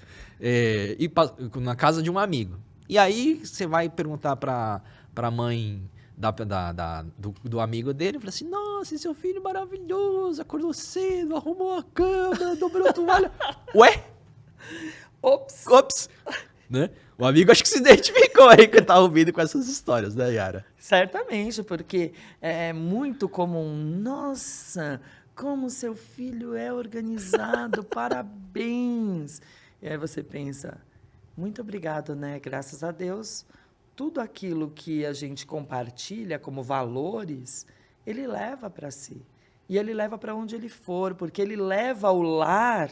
Speaker 2: na casa de um amigo. E aí você vai perguntar para a mãe do amigo dele, fala assim, nossa, esse seu filho maravilhoso, acordou cedo, arrumou a cama, dobrou a toalha. Ué?
Speaker 3: Ops!
Speaker 2: Né? O amigo acho que se identificou aí que tá ouvindo com essas histórias, né, Yara?
Speaker 3: Certamente, porque é muito comum. Nossa, como seu filho é organizado, parabéns! E aí você pensa, muito obrigado, né? Graças a Deus, tudo aquilo que a gente compartilha como valores, ele leva para si. E ele leva para onde ele for, porque ele leva o lar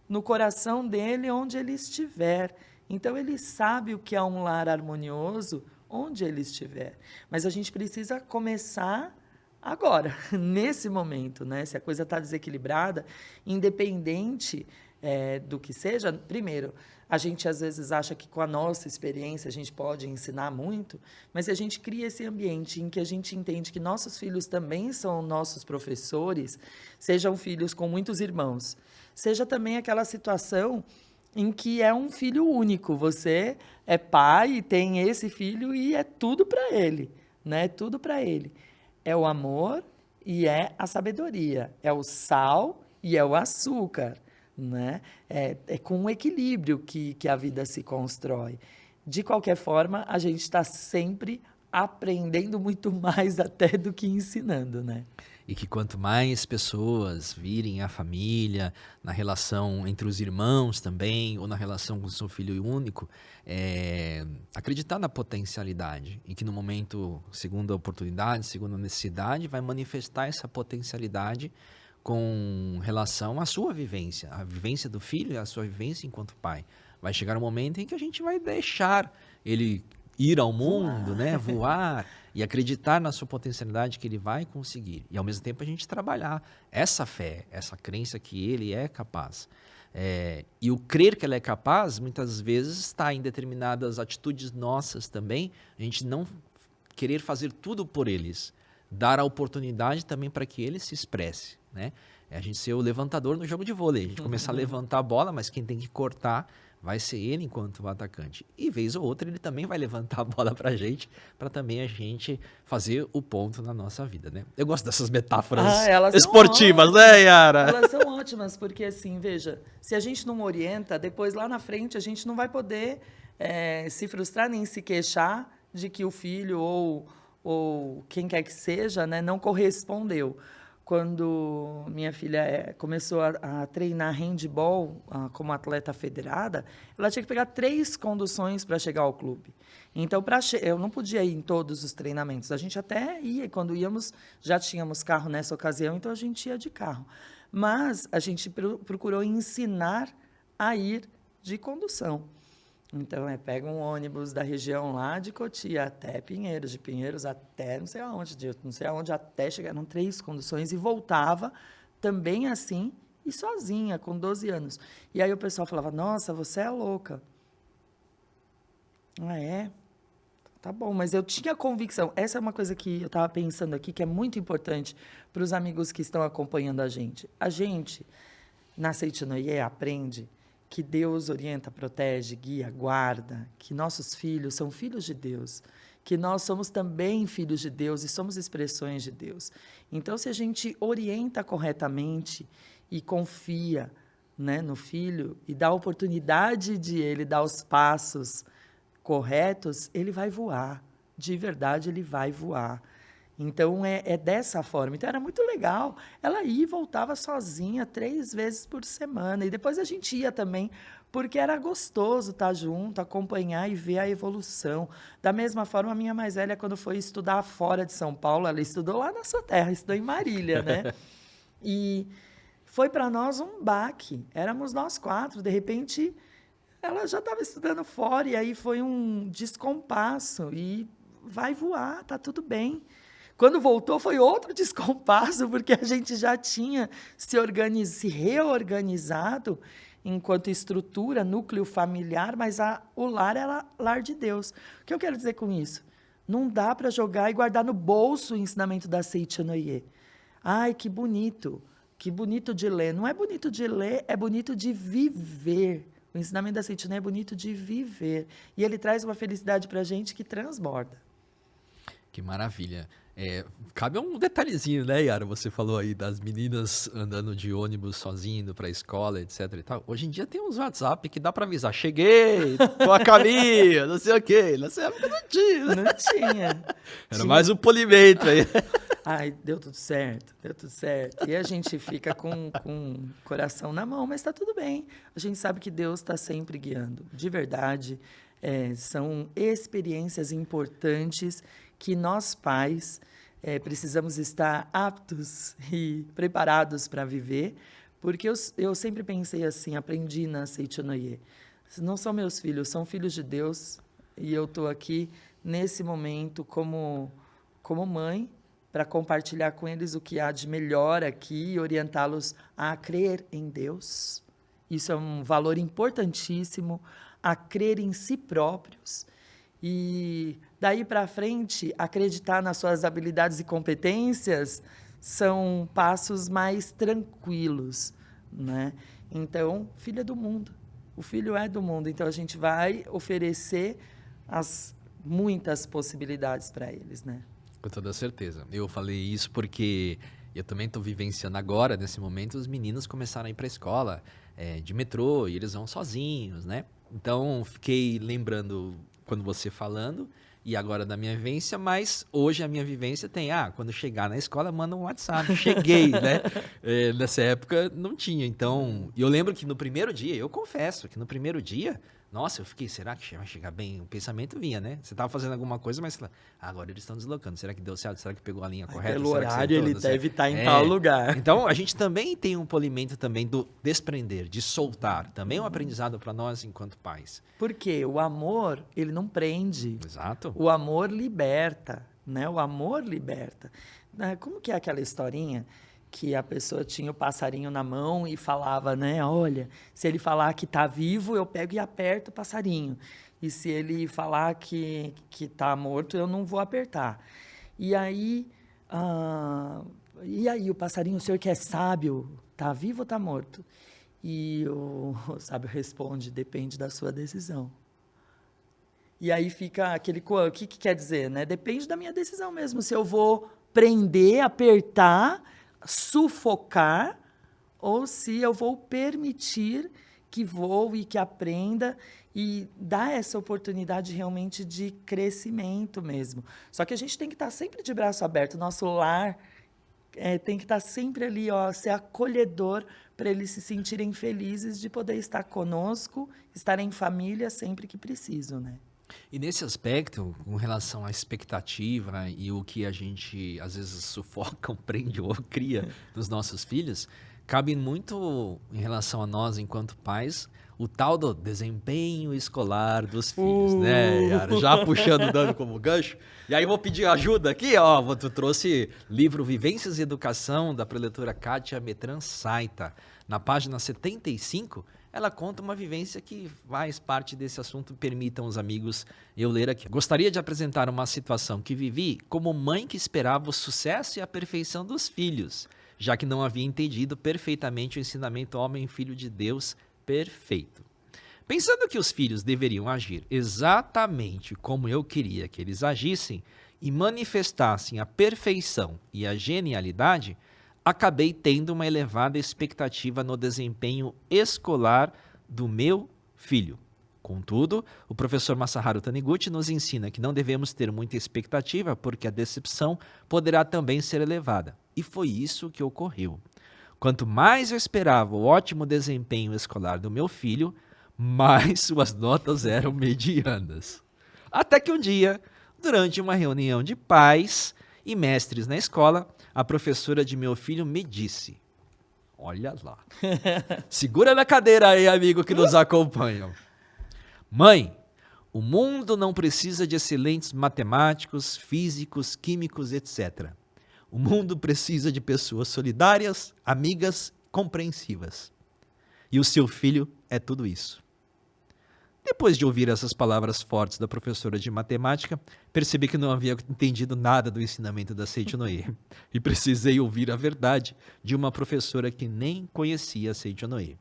Speaker 3: no coração dele, onde ele estiver. Então, ele sabe o que é um lar harmonioso, onde ele estiver. Mas a gente precisa começar agora, nesse momento, né? Se a coisa está desequilibrada, independente do que seja, primeiro, a gente às vezes acha que com a nossa experiência a gente pode ensinar muito, mas se a gente cria esse ambiente em que a gente entende que nossos filhos também são nossos professores, sejam filhos com muitos irmãos, seja também aquela situação em que é um filho único, você é pai e tem esse filho e é tudo para ele, né? Tudo para ele. É o amor e é a sabedoria, é o sal e é o açúcar, né? É com um equilíbrio que a vida se constrói. De qualquer forma, a gente está sempre aprendendo muito mais até do que ensinando, né?
Speaker 2: E que quanto mais pessoas virem a família, na relação entre os irmãos também, ou na relação com o seu filho único, acreditar na potencialidade. E que no momento, segundo a oportunidade, segundo a necessidade, vai manifestar essa potencialidade com relação à sua vivência. A vivência do filho é a sua vivência enquanto pai. Vai chegar um momento em que a gente vai deixar ele ir ao mundo, né, voar e acreditar na sua potencialidade que ele vai conseguir. E ao mesmo tempo a gente trabalhar essa fé, essa crença que ele é capaz. E o crer que ele é capaz, muitas vezes está em determinadas atitudes nossas também, a gente não querer fazer tudo por eles, dar a oportunidade também para que ele se expresse, né? A gente ser o levantador no jogo de vôlei, a gente começar a levantar a bola, mas quem tem que cortar vai ser ele enquanto o atacante. E vez ou outra ele também vai levantar a bola pra gente, para também a gente fazer o ponto na nossa vida, né? Eu gosto dessas metáforas esportivas, né, Yara?
Speaker 3: Elas são ótimas, porque assim, veja, se a gente não orienta, depois lá na frente a gente não vai poder se frustrar nem se queixar de que o filho ou quem quer que seja, né, não correspondeu. Quando minha filha começou a treinar handball como atleta federada, ela tinha que pegar 3 conduções para chegar ao clube. Então, eu não podia ir em todos os treinamentos. A gente até ia, quando íamos, já tínhamos carro nessa ocasião, então a gente ia de carro. Mas a gente procurou ensinar a ir de condução. Então, pega um ônibus da região lá de Cotia até Pinheiros, de Pinheiros até não sei aonde, até chegar, eram 3 conduções, e voltava também assim, e sozinha, com 12 anos. E aí o pessoal falava, nossa, você é louca. Ah, é? tá bom, mas eu tinha convicção. Essa é uma coisa que eu estava pensando aqui, que é muito importante para os amigos que estão acompanhando a gente. A gente, na Seitinoye, aprende que Deus orienta, protege, guia, guarda, que nossos filhos são filhos de Deus, que nós somos também filhos de Deus e somos expressões de Deus. Então, se a gente orienta corretamente e confia, né, no filho e dá a oportunidade de ele dar os passos corretos, ele vai voar. De verdade, ele vai voar. Então, é dessa forma. Então, era muito legal. Ela ia e voltava sozinha 3 vezes por semana. E depois a gente ia também, porque era gostoso estar junto, acompanhar e ver a evolução. Da mesma forma, a minha mais velha, quando foi estudar fora de São Paulo, ela estudou lá na sua terra, estudou em Marília, né? E foi para nós um baque. Éramos nós 4. De repente, ela já estava estudando fora, e aí foi um descompasso. E vai voar, tá tudo bem. Quando voltou, foi outro descompasso, porque a gente já tinha se reorganizado enquanto estrutura, núcleo familiar, mas o lar era lar de Deus. O que eu quero dizer com isso? Não dá para jogar e guardar no bolso o ensinamento da Seitinoye. Ai, que bonito de ler. Não é bonito de ler, é bonito de viver. O ensinamento da Seitinoye é bonito de viver. E ele traz uma felicidade para a gente que transborda.
Speaker 2: Que maravilha. Cabe um detalhezinho, né, Yara? Você falou aí das meninas andando de ônibus sozinho, indo pra escola, etc e tal. Hoje em dia tem uns WhatsApp que dá pra avisar. Cheguei, tô a caminho, não sei o quê. Nessa época não tinha.
Speaker 3: Não tinha.
Speaker 2: Era mais um polimento aí.
Speaker 3: Ai, deu tudo certo, deu tudo certo. E a gente fica com o coração na mão, mas está tudo bem. A gente sabe que Deus está sempre guiando. De verdade, são experiências importantes que nós, pais, precisamos estar aptos e preparados para viver, porque eu sempre pensei assim, aprendi na Seitinoye. Não são meus filhos, são filhos de Deus, e eu estou aqui, nesse momento, como mãe, para compartilhar com eles o que há de melhor aqui e orientá-los a crer em Deus. Isso é um valor importantíssimo, a crer em si próprios. E daí para frente, acreditar nas suas habilidades e competências são passos mais tranquilos, né? Então, filho é do mundo. O filho é do mundo. Então, a gente vai oferecer muitas possibilidades para eles, né?
Speaker 2: Com toda certeza. Eu falei isso porque eu também estou vivenciando agora, nesse momento, os meninos começaram a ir para a escola de metrô e eles vão sozinhos, né? Então, fiquei lembrando quando você falando, e agora da minha vivência, mas hoje a minha vivência tem, quando chegar na escola, manda um WhatsApp, cheguei, né? Nessa época não tinha, então, eu lembro que no primeiro dia, eu confesso que no primeiro dia, nossa, eu fiquei, será que vai chegar bem? O pensamento vinha, né? Você estava fazendo alguma coisa, mas agora eles estão deslocando, será que deu certo? Será que pegou a linha correta?
Speaker 3: Pelo
Speaker 2: será
Speaker 3: horário,
Speaker 2: que
Speaker 3: ele deve estar em tal lugar.
Speaker 2: Então, a gente também tem um polimento também do desprender, de soltar, também é um aprendizado para nós enquanto pais.
Speaker 3: Porque o amor, ele não prende.
Speaker 2: Exato.
Speaker 3: O amor liberta, né? O amor liberta. Como que é aquela historinha que a pessoa tinha o passarinho na mão e falava, né? Olha, se ele falar que está vivo, eu pego e aperto o passarinho. E se ele falar que está morto, eu não vou apertar. E aí, o passarinho, o senhor que é sábio, está vivo ou está morto? E o sábio responde, depende da sua decisão. E aí fica aquele... O que quer dizer, né? Depende da minha decisão mesmo. Se eu vou prender, apertar, sufocar, ou se eu vou permitir que voe, que aprenda e dar essa oportunidade realmente de crescimento mesmo. Só que a gente tem que estar sempre de braço aberto. Nosso lar tem que estar sempre ali, ser acolhedor para eles se sentirem felizes de poder estar conosco, estar em família sempre que precisam, né?
Speaker 2: E nesse aspecto, com relação à expectativa e o que a gente às vezes sufoca, prende ou cria dos nossos filhos, cabe muito em relação a nós enquanto pais o tal do desempenho escolar dos filhos, né, Yara? Já puxando, dando como gancho. E aí eu vou pedir ajuda aqui, ó. Tu trouxe livro Vivências e Educação, da preletora Kátia Metran Saita. Na página 75, ela conta uma vivência que faz parte desse assunto. Permitam os amigos eu ler aqui. Gostaria de apresentar uma situação que vivi como mãe que esperava o sucesso e a perfeição dos filhos, já que não havia entendido perfeitamente o ensinamento homem e filho de Deus perfeito. Pensando que os filhos deveriam agir exatamente como eu queria que eles agissem e manifestassem a perfeição e a genialidade, acabei tendo uma elevada expectativa no desempenho escolar do meu filho. Contudo, o professor Masaharu Taniguchi nos ensina que não devemos ter muita expectativa porque a decepção poderá também ser elevada. E foi isso que ocorreu. Quanto mais eu esperava o ótimo desempenho escolar do meu filho, mais suas notas eram medianas. Até que um dia, durante uma reunião de pais e mestres na escola, a professora de meu filho me disse: olha lá, segura na cadeira aí, amigo que nos acompanha. Mãe, o mundo não precisa de excelentes matemáticos, físicos, químicos, etc. O mundo precisa de pessoas solidárias, amigas, compreensivas. E o seu filho é tudo isso. Depois de ouvir essas palavras fortes da professora de matemática, percebi que não havia entendido nada do ensinamento da Seiichi Noe. E precisei ouvir a verdade de uma professora que nem conhecia a Seiichi Noe.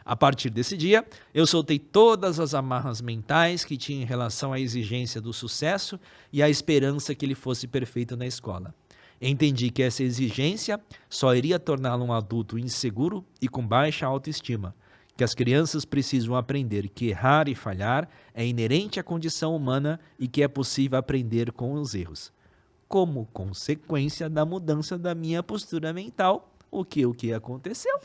Speaker 2: A partir desse dia, eu soltei todas as amarras mentais que tinha em relação à exigência do sucesso e à esperança que ele fosse perfeito na escola. Entendi que essa exigência só iria torná-lo um adulto inseguro e com baixa autoestima, que as crianças precisam aprender que errar e falhar é inerente à condição humana e que é possível aprender com os erros. Como consequência da mudança da minha postura mental, o que aconteceu?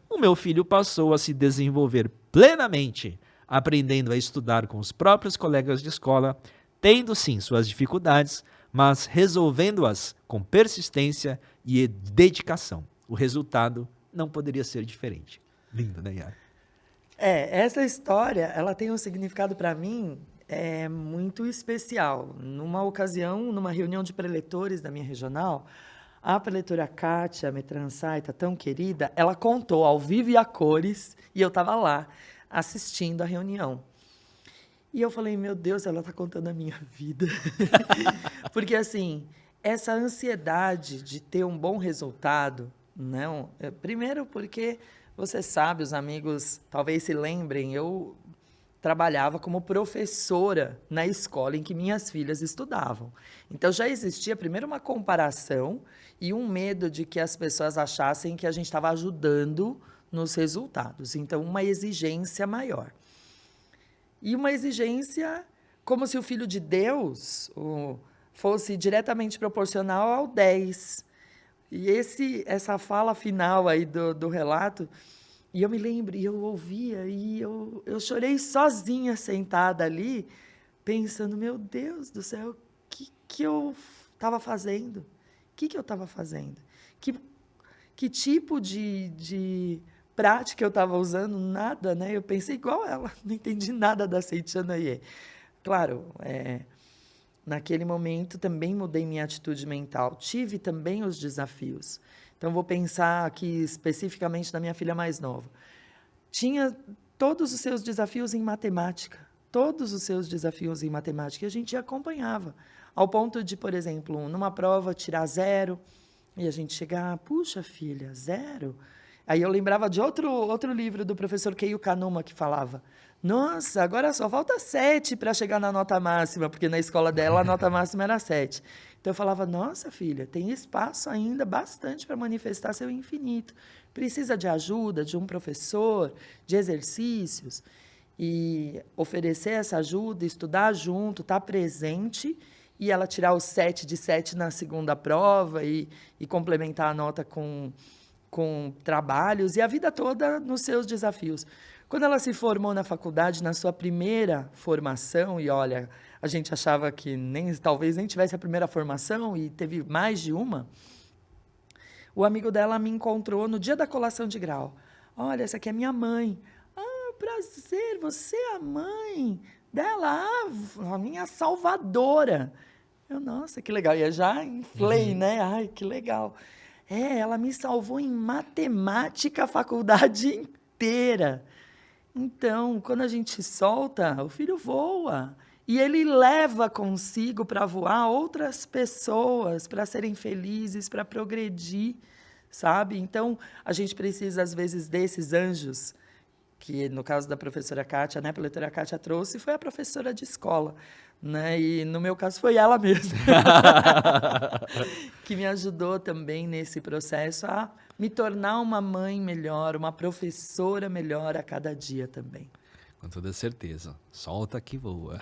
Speaker 2: O meu filho passou a se desenvolver plenamente, aprendendo a estudar com os próprios colegas de escola, tendo sim suas dificuldades, mas resolvendo-as com persistência e dedicação. O resultado não poderia ser diferente. Lindo, né, Yara?
Speaker 3: Essa história, ela tem um significado para mim muito especial. Numa ocasião, numa reunião de preletores da minha regional, a preletora Kátia Metran Saita, tão querida, ela contou ao vivo e a cores, e eu estava lá assistindo a reunião. E eu falei, meu Deus, ela está contando a minha vida. Porque, assim, essa ansiedade de ter um bom resultado, não, primeiro porque, você sabe, os amigos talvez se lembrem, eu trabalhava como professora na escola em que minhas filhas estudavam. Então, já existia, primeiro, uma comparação e um medo de que as pessoas achassem que a gente estava ajudando nos resultados. Então, uma exigência maior. E uma exigência como se o Filho de Deus fosse diretamente proporcional ao 10. E essa fala final aí do relato, e eu me lembro, e eu ouvia, e eu chorei sozinha, sentada ali, pensando, meu Deus do céu, o que eu estava fazendo? O que eu estava fazendo? Que tipo de prática eu estava usando? Nada, né? Eu pensei igual ela, não entendi nada da Seiichi Noe. Claro, naquele momento também mudei minha atitude mental, tive também os desafios. Então, vou pensar aqui especificamente na minha filha mais nova. Tinha todos os seus desafios em matemática, e a gente acompanhava, ao ponto de, por exemplo, numa prova tirar 0, e a gente chegar, puxa filha, 0? Aí eu lembrava de outro livro do professor Keio Kanuma que falava, nossa, agora só falta 7 para chegar na nota máxima, porque na escola dela a nota máxima era 7. Então eu falava, nossa filha, tem espaço ainda bastante para manifestar seu infinito. Precisa de ajuda, de um professor, de exercícios. E oferecer essa ajuda, estudar junto, estar presente, e ela tirar o 7 de 7 na segunda prova e complementar a nota com trabalhos, e a vida toda nos seus desafios. Quando ela se formou na faculdade, na sua primeira formação, e olha, a gente achava que talvez nem tivesse a primeira formação, e teve mais de uma, o amigo dela me encontrou no dia da colação de grau. Olha, essa aqui é minha mãe. Ah, para prazer, você é a mãe dela, a minha salvadora. Eu, nossa, que legal. E eu já inflei, né? Ai, que legal. Ela me salvou em matemática a faculdade inteira. Então, quando a gente solta, o filho voa. E ele leva consigo para voar outras pessoas, para serem felizes, para progredir, sabe? Então, a gente precisa, às vezes, desses anjos, que no caso da professora Kátia, né, a leitora Kátia trouxe, foi a professora de escola, né? E no meu caso foi ela mesma, que me ajudou também nesse processo a me tornar uma mãe melhor, uma professora melhor a cada dia também.
Speaker 2: Com toda certeza. Solta que voa.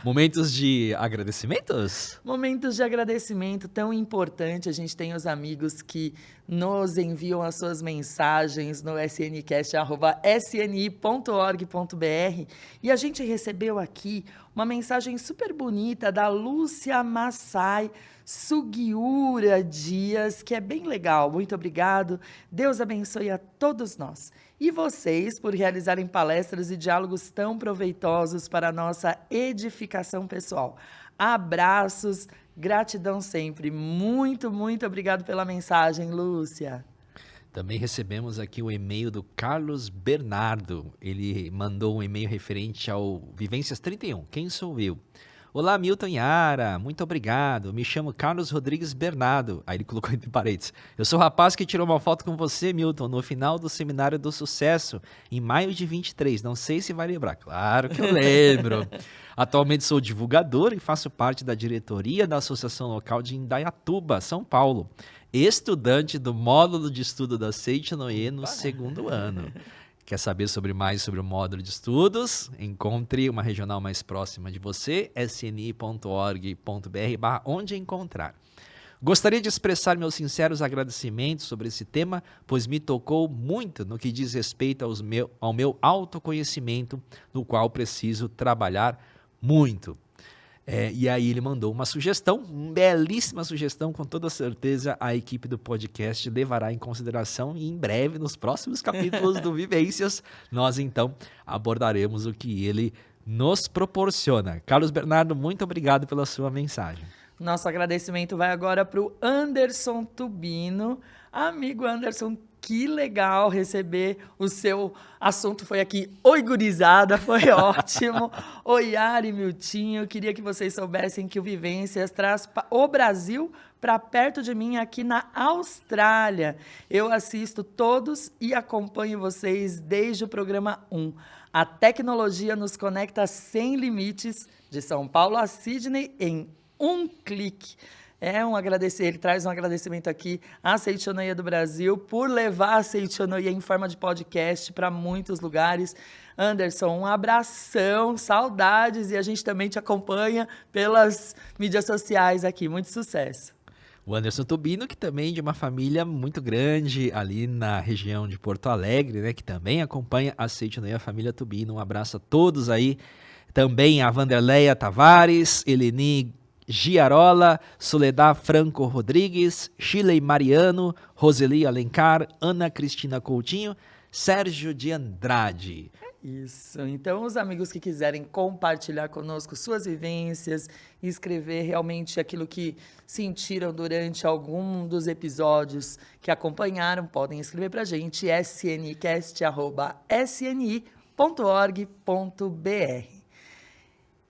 Speaker 2: Momentos de agradecimentos?
Speaker 3: Momentos de agradecimento tão importante. A gente tem os amigos que nos enviam as suas mensagens no sncast@sni.org.br. E a gente recebeu aqui uma mensagem super bonita da Lúcia Massai Sugiura Dias, que é bem legal. Muito obrigado. Deus abençoe a todos nós. E vocês por realizarem palestras e diálogos tão proveitosos para a nossa edificação pessoal. Abraços, gratidão sempre. Muito, muito obrigado pela mensagem, Lúcia.
Speaker 2: Também recebemos aqui o e-mail do Carlos Bernardo. Ele mandou um e-mail referente ao Vivências 31. Quem sou eu? Olá, Milton e Yara, muito obrigado. Me chamo Carlos Rodrigues Bernardo. Aí ele colocou entre parênteses. Eu sou o rapaz que tirou uma foto com você, Milton, no final do Seminário do Sucesso, em maio de 23. Não sei se vai lembrar. Claro que eu lembro. Atualmente sou divulgador e faço parte da diretoria da Associação Local de Indaiatuba, São Paulo. Estudante do módulo de estudo da Seichonoye no segundo ano. Quer saber mais sobre o módulo de estudos? Encontre uma regional mais próxima de você, sni.org.br/onde encontrar. Gostaria de expressar meus sinceros agradecimentos sobre esse tema, pois me tocou muito no que diz respeito ao meu autoconhecimento, no qual preciso trabalhar muito. E aí ele mandou uma sugestão, uma belíssima sugestão, com toda certeza a equipe do podcast levará em consideração e em breve, nos próximos capítulos do Vivências, nós então abordaremos o que ele nos proporciona. Carlos Bernardo, muito obrigado pela sua mensagem.
Speaker 3: Nosso agradecimento vai agora para o Anderson Tubino. Amigo Anderson, que legal receber o seu assunto. Foi aqui, oi gurizada, foi ótimo. Oi Yara e Miltinho, queria que vocês soubessem que o Vivências traz o Brasil para perto de mim aqui na Austrália. Eu assisto todos e acompanho vocês desde o programa 1. A tecnologia nos conecta sem limites, de São Paulo a Sydney em um clique. Ele traz um agradecimento aqui à Seichonoye do Brasil por levar a Seichonoye em forma de podcast para muitos lugares. Anderson, um abração, saudades, e a gente também te acompanha pelas mídias sociais aqui. Muito sucesso.
Speaker 2: O Anderson Tubino, que também é de uma família muito grande ali na região de Porto Alegre, né, que também acompanha a Seichonoye, a família Tubino. Um abraço a todos aí. Também a Vanderleia Tavares, Eleni Giarola, Soledad Franco Rodrigues, Shirley Mariano, Roseli Alencar, Ana Cristina Coutinho, Sérgio de Andrade.
Speaker 3: Isso. Então, os amigos que quiserem compartilhar conosco suas vivências, escrever realmente aquilo que sentiram durante algum dos episódios que acompanharam, podem escrever para a gente, sncast@sni.org.br.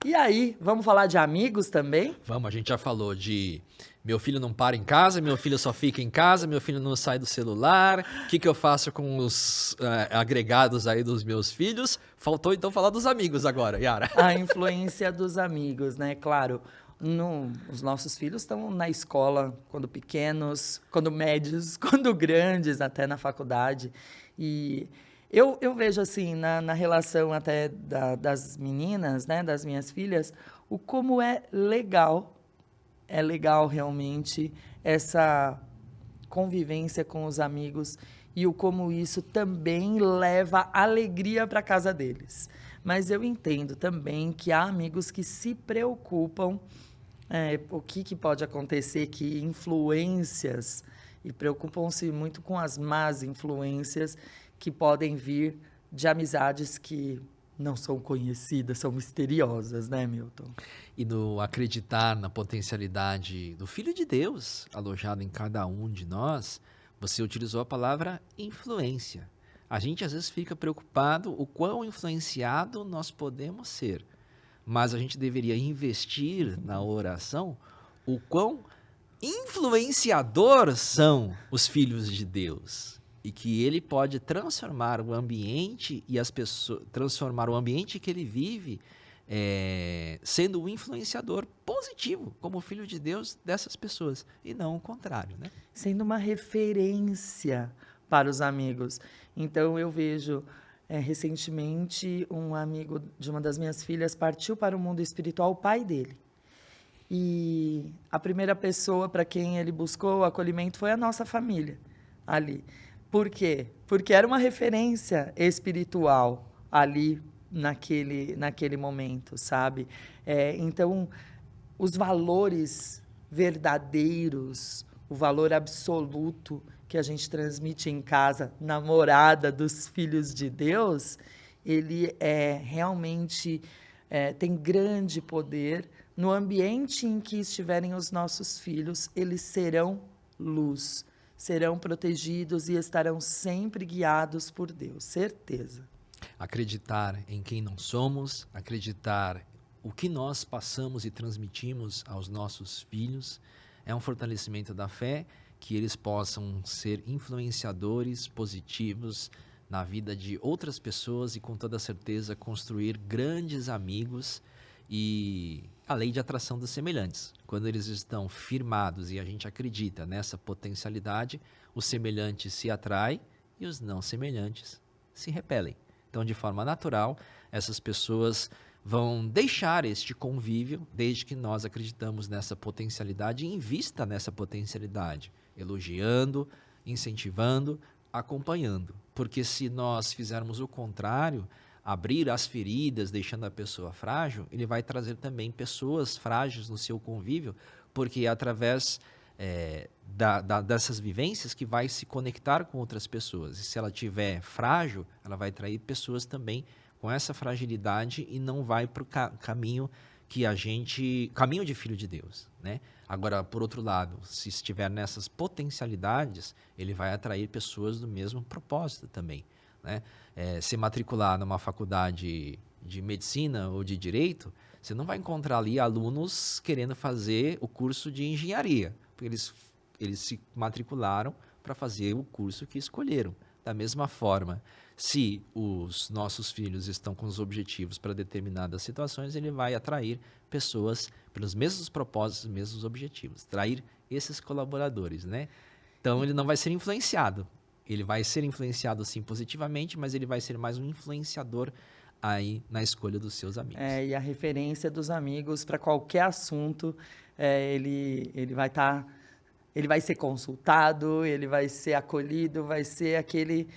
Speaker 3: E aí, vamos falar de amigos também?
Speaker 2: Vamos, a gente já falou de meu filho não para em casa, meu filho só fica em casa, meu filho não sai do celular, o que eu faço com os agregados aí dos meus filhos? Faltou então falar dos amigos agora, Yara.
Speaker 3: A influência dos amigos, né? Claro, os nossos filhos estão na escola quando pequenos, quando médios, quando grandes, até na faculdade. E eu vejo assim, na relação até das meninas, né, das minhas filhas, o como é legal realmente essa convivência com os amigos e o como isso também leva alegria para a casa deles. Mas eu entendo também que há amigos que se preocupam o que pode acontecer, que influências, e preocupam-se muito com as más influências que podem vir de amizades que não são conhecidas, são misteriosas, né, Milton?
Speaker 2: E no acreditar na potencialidade do Filho de Deus alojado em cada um de nós, você utilizou a palavra influência. A gente às vezes fica preocupado o quão influenciado nós podemos ser, mas a gente deveria investir na oração o quão influenciador são os filhos de Deus e que ele pode transformar o ambiente e as pessoas, transformar o ambiente que ele vive, sendo um influenciador positivo como filho de Deus dessas pessoas e não o contrário, né?
Speaker 3: Sendo uma referência para os amigos. Então eu vejo recentemente um amigo de uma das minhas filhas partiu para o mundo espiritual, o pai dele. E a primeira pessoa para quem ele buscou o acolhimento foi a nossa família ali. Por quê? Porque era uma referência espiritual ali naquele momento, sabe? Então, os valores verdadeiros, o valor absoluto que a gente transmite em casa, na morada dos filhos de Deus, ele realmente tem grande poder. No ambiente em que estiverem os nossos filhos, eles serão luz, serão protegidos e estarão sempre guiados por Deus, certeza.
Speaker 2: Acreditar em quem não somos, acreditar o que nós passamos e transmitimos aos nossos filhos, é um fortalecimento da fé, que eles possam ser influenciadores positivos na vida de outras pessoas e com toda certeza construir grandes amigos e a lei de atração dos semelhantes. Quando eles estão firmados e a gente acredita nessa potencialidade, os semelhantes se atraem e os não semelhantes se repelem. Então, de forma natural, essas pessoas vão deixar este convívio desde que nós acreditamos nessa potencialidade e invista nessa potencialidade, elogiando, incentivando, acompanhando. Porque se nós fizermos o contrário, abrir as feridas, deixando a pessoa frágil, ele vai trazer também pessoas frágeis no seu convívio, porque é através dessas vivências que vai se conectar com outras pessoas. E se ela estiver frágil, ela vai atrair pessoas também com essa fragilidade e não vai para o caminho caminho de filho de Deus, né? Agora, por outro lado, se estiver nessas potencialidades, ele vai atrair pessoas do mesmo propósito também, né? Se matricular numa faculdade de medicina ou de direito, você não vai encontrar ali alunos querendo fazer o curso de engenharia, porque eles se matricularam para fazer o curso que escolheram. Da mesma forma, se os nossos filhos estão com os objetivos para determinadas situações, ele vai atrair pessoas pelos mesmos propósitos, mesmos objetivos, atrair esses colaboradores, né? Então, ele não vai ser influenciado. Ele vai ser influenciado, sim, positivamente, mas ele vai ser mais um influenciador aí na escolha dos seus amigos.
Speaker 3: E a referência dos amigos para qualquer assunto, ele vai ser consultado, ele vai ser acolhido, vai ser aquele...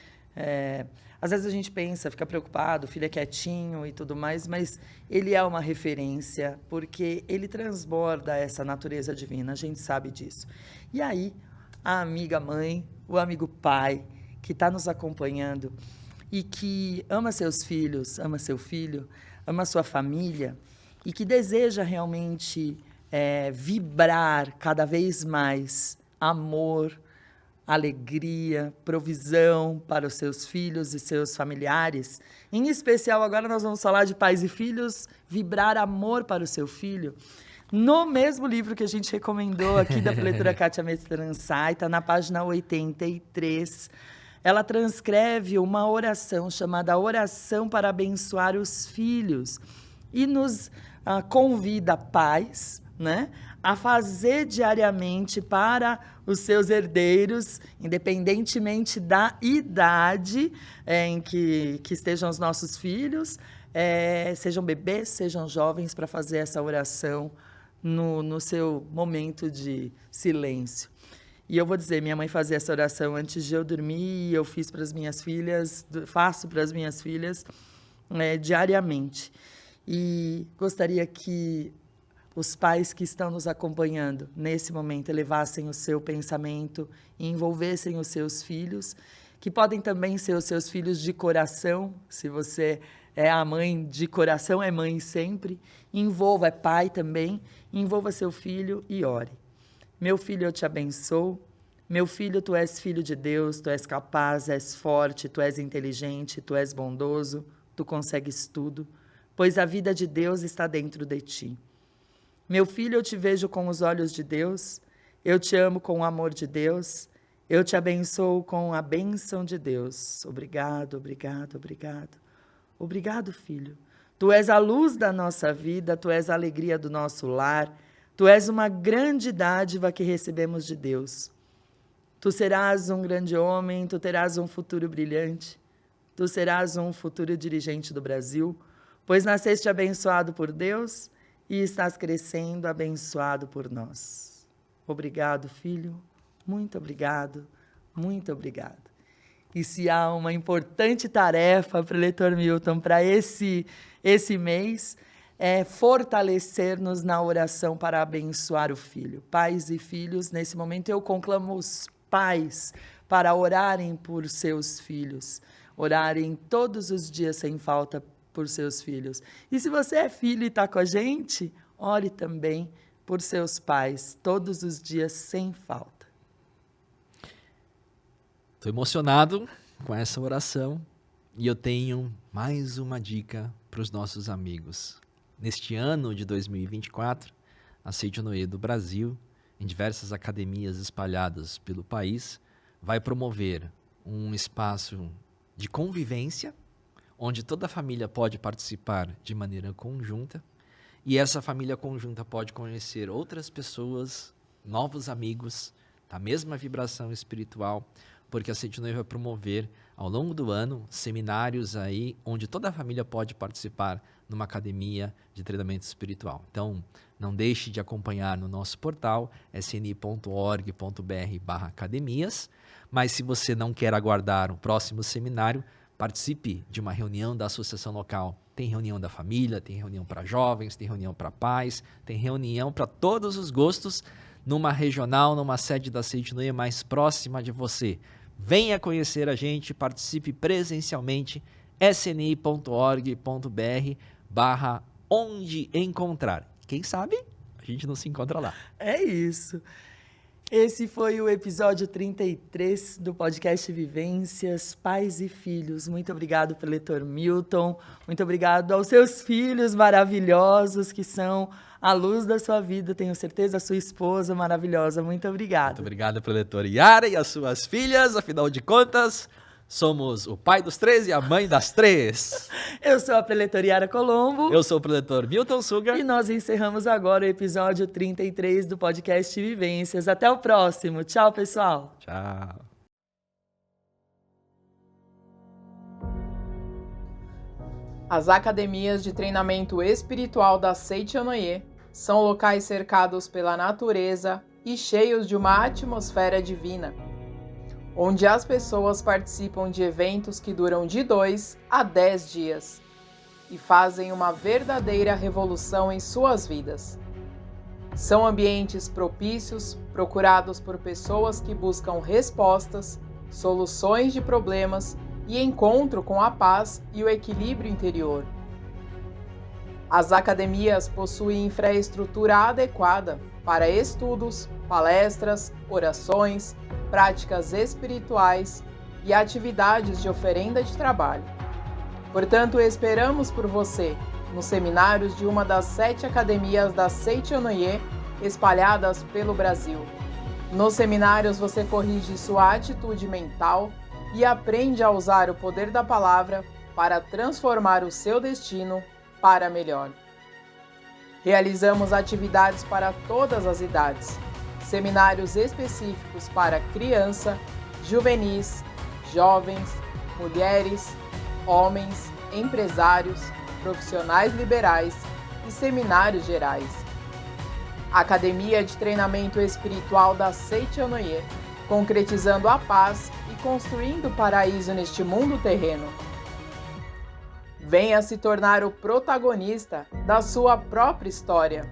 Speaker 3: às vezes a gente pensa, fica preocupado, o filho é quietinho e tudo mais, mas ele é uma referência, porque ele transborda essa natureza divina, a gente sabe disso. E aí, a amiga mãe, o amigo pai, que está nos acompanhando e que ama seus filhos, ama seu filho, ama sua família e que deseja realmente vibrar cada vez mais amor, alegria, provisão para os seus filhos e seus familiares. Em especial, agora nós vamos falar de pais e filhos, vibrar amor para o seu filho. No mesmo livro que a gente recomendou aqui da leitura Kátia Mestransai, está na página 83, ela transcreve uma oração chamada Oração para Abençoar os Filhos e nos convida pais, né, a fazer diariamente para os seus herdeiros, independentemente da idade em que estejam os nossos filhos, sejam bebês, sejam jovens, para fazer essa oração no seu momento de silêncio. E eu vou dizer, minha mãe fazia essa oração antes de eu dormir e eu faço para as minhas filhas diariamente. E gostaria que os pais que estão nos acompanhando nesse momento elevassem o seu pensamento e envolvessem os seus filhos, que podem também ser os seus filhos de coração, se você é a mãe de coração, é mãe sempre, envolva, é pai também, envolva seu filho e ore. Meu filho, eu te abençoo. Meu filho, tu és filho de Deus, tu és capaz, és forte, tu és inteligente, tu és bondoso, tu consegues tudo, pois a vida de Deus está dentro de ti. Meu filho, eu te vejo com os olhos de Deus, eu te amo com o amor de Deus, eu te abençoo com a bênção de Deus. Obrigado, obrigado, obrigado. Obrigado, filho. Tu és a luz da nossa vida, tu és a alegria do nosso lar, tu és uma grande dádiva que recebemos de Deus. Tu serás um grande homem, tu terás um futuro brilhante, tu serás um futuro dirigente do Brasil, pois nasceste abençoado por Deus e estás crescendo abençoado por nós. Obrigado, filho, muito obrigado, muito obrigado. E se há uma importante tarefa para o Eleitor Milton para esse mês, é fortalecer-nos na oração para abençoar o filho. Pais e filhos, nesse momento eu conclamo os pais para orarem por seus filhos, orarem todos os dias sem falta por seus filhos. E se você é filho e está com a gente, ore também por seus pais, todos os dias sem falta.
Speaker 2: Estou emocionado com essa oração e eu tenho mais uma dica para os nossos amigos. Neste ano de 2024, a Seichonoye do Brasil, em diversas academias espalhadas pelo país, vai promover um espaço de convivência, onde toda a família pode participar de maneira conjunta, e essa família conjunta pode conhecer outras pessoas, novos amigos, da mesma vibração espiritual, porque a Seichonoye vai promover, ao longo do ano, seminários aí, onde toda a família pode participar numa academia de treinamento espiritual. Então, não deixe de acompanhar no nosso portal, sni.org.br/academias, mas se você não quer aguardar o próximo seminário, participe de uma reunião da associação local. Tem reunião da família, tem reunião para jovens, tem reunião para pais, tem reunião para todos os gostos, numa regional, numa sede da Seichonoye mais próxima de você. Venha conhecer a gente, participe presencialmente, sni.org.br/onde encontrar. Quem sabe a gente não se encontra lá.
Speaker 3: É isso. Esse foi o episódio 33 do podcast Vivências, Pais e Filhos. Muito obrigado pelo Eleitor Milton, muito obrigado aos seus filhos maravilhosos que são a luz da sua vida, tenho certeza, a sua esposa maravilhosa. Muito obrigado.
Speaker 2: Muito obrigado pelo Eleitor Yara e as suas filhas, afinal de contas, somos o pai dos 3 e a mãe das 3.
Speaker 3: Eu sou a preletora Yara Colombo.
Speaker 2: Eu sou o preletor Milton Sugar.
Speaker 3: E nós encerramos agora o episódio 33 do podcast Vivências. Até o próximo. Tchau, pessoal.
Speaker 2: Tchau.
Speaker 4: As academias de treinamento espiritual da Seichonoye são locais cercados pela natureza e cheios de uma atmosfera divina, onde as pessoas participam de eventos que duram de 2 a 10 dias e fazem uma verdadeira revolução em suas vidas. São ambientes propícios, procurados por pessoas que buscam respostas, soluções de problemas e encontro com a paz e o equilíbrio interior. As academias possuem infraestrutura adequada para estudos, palestras, orações, práticas espirituais e atividades de oferenda de trabalho. Portanto, esperamos por você nos seminários de uma das 7 academias da Seichonoye espalhadas pelo Brasil. Nos seminários você corrige sua atitude mental e aprende a usar o poder da palavra para transformar o seu destino para melhor. Realizamos atividades para todas as idades, seminários específicos para criança, juvenis, jovens, mulheres, homens, empresários, profissionais liberais e seminários gerais. Academia de Treinamento Espiritual da Seichonoye, concretizando a paz e construindo o paraíso neste mundo terreno. Venha se tornar o protagonista da sua própria história.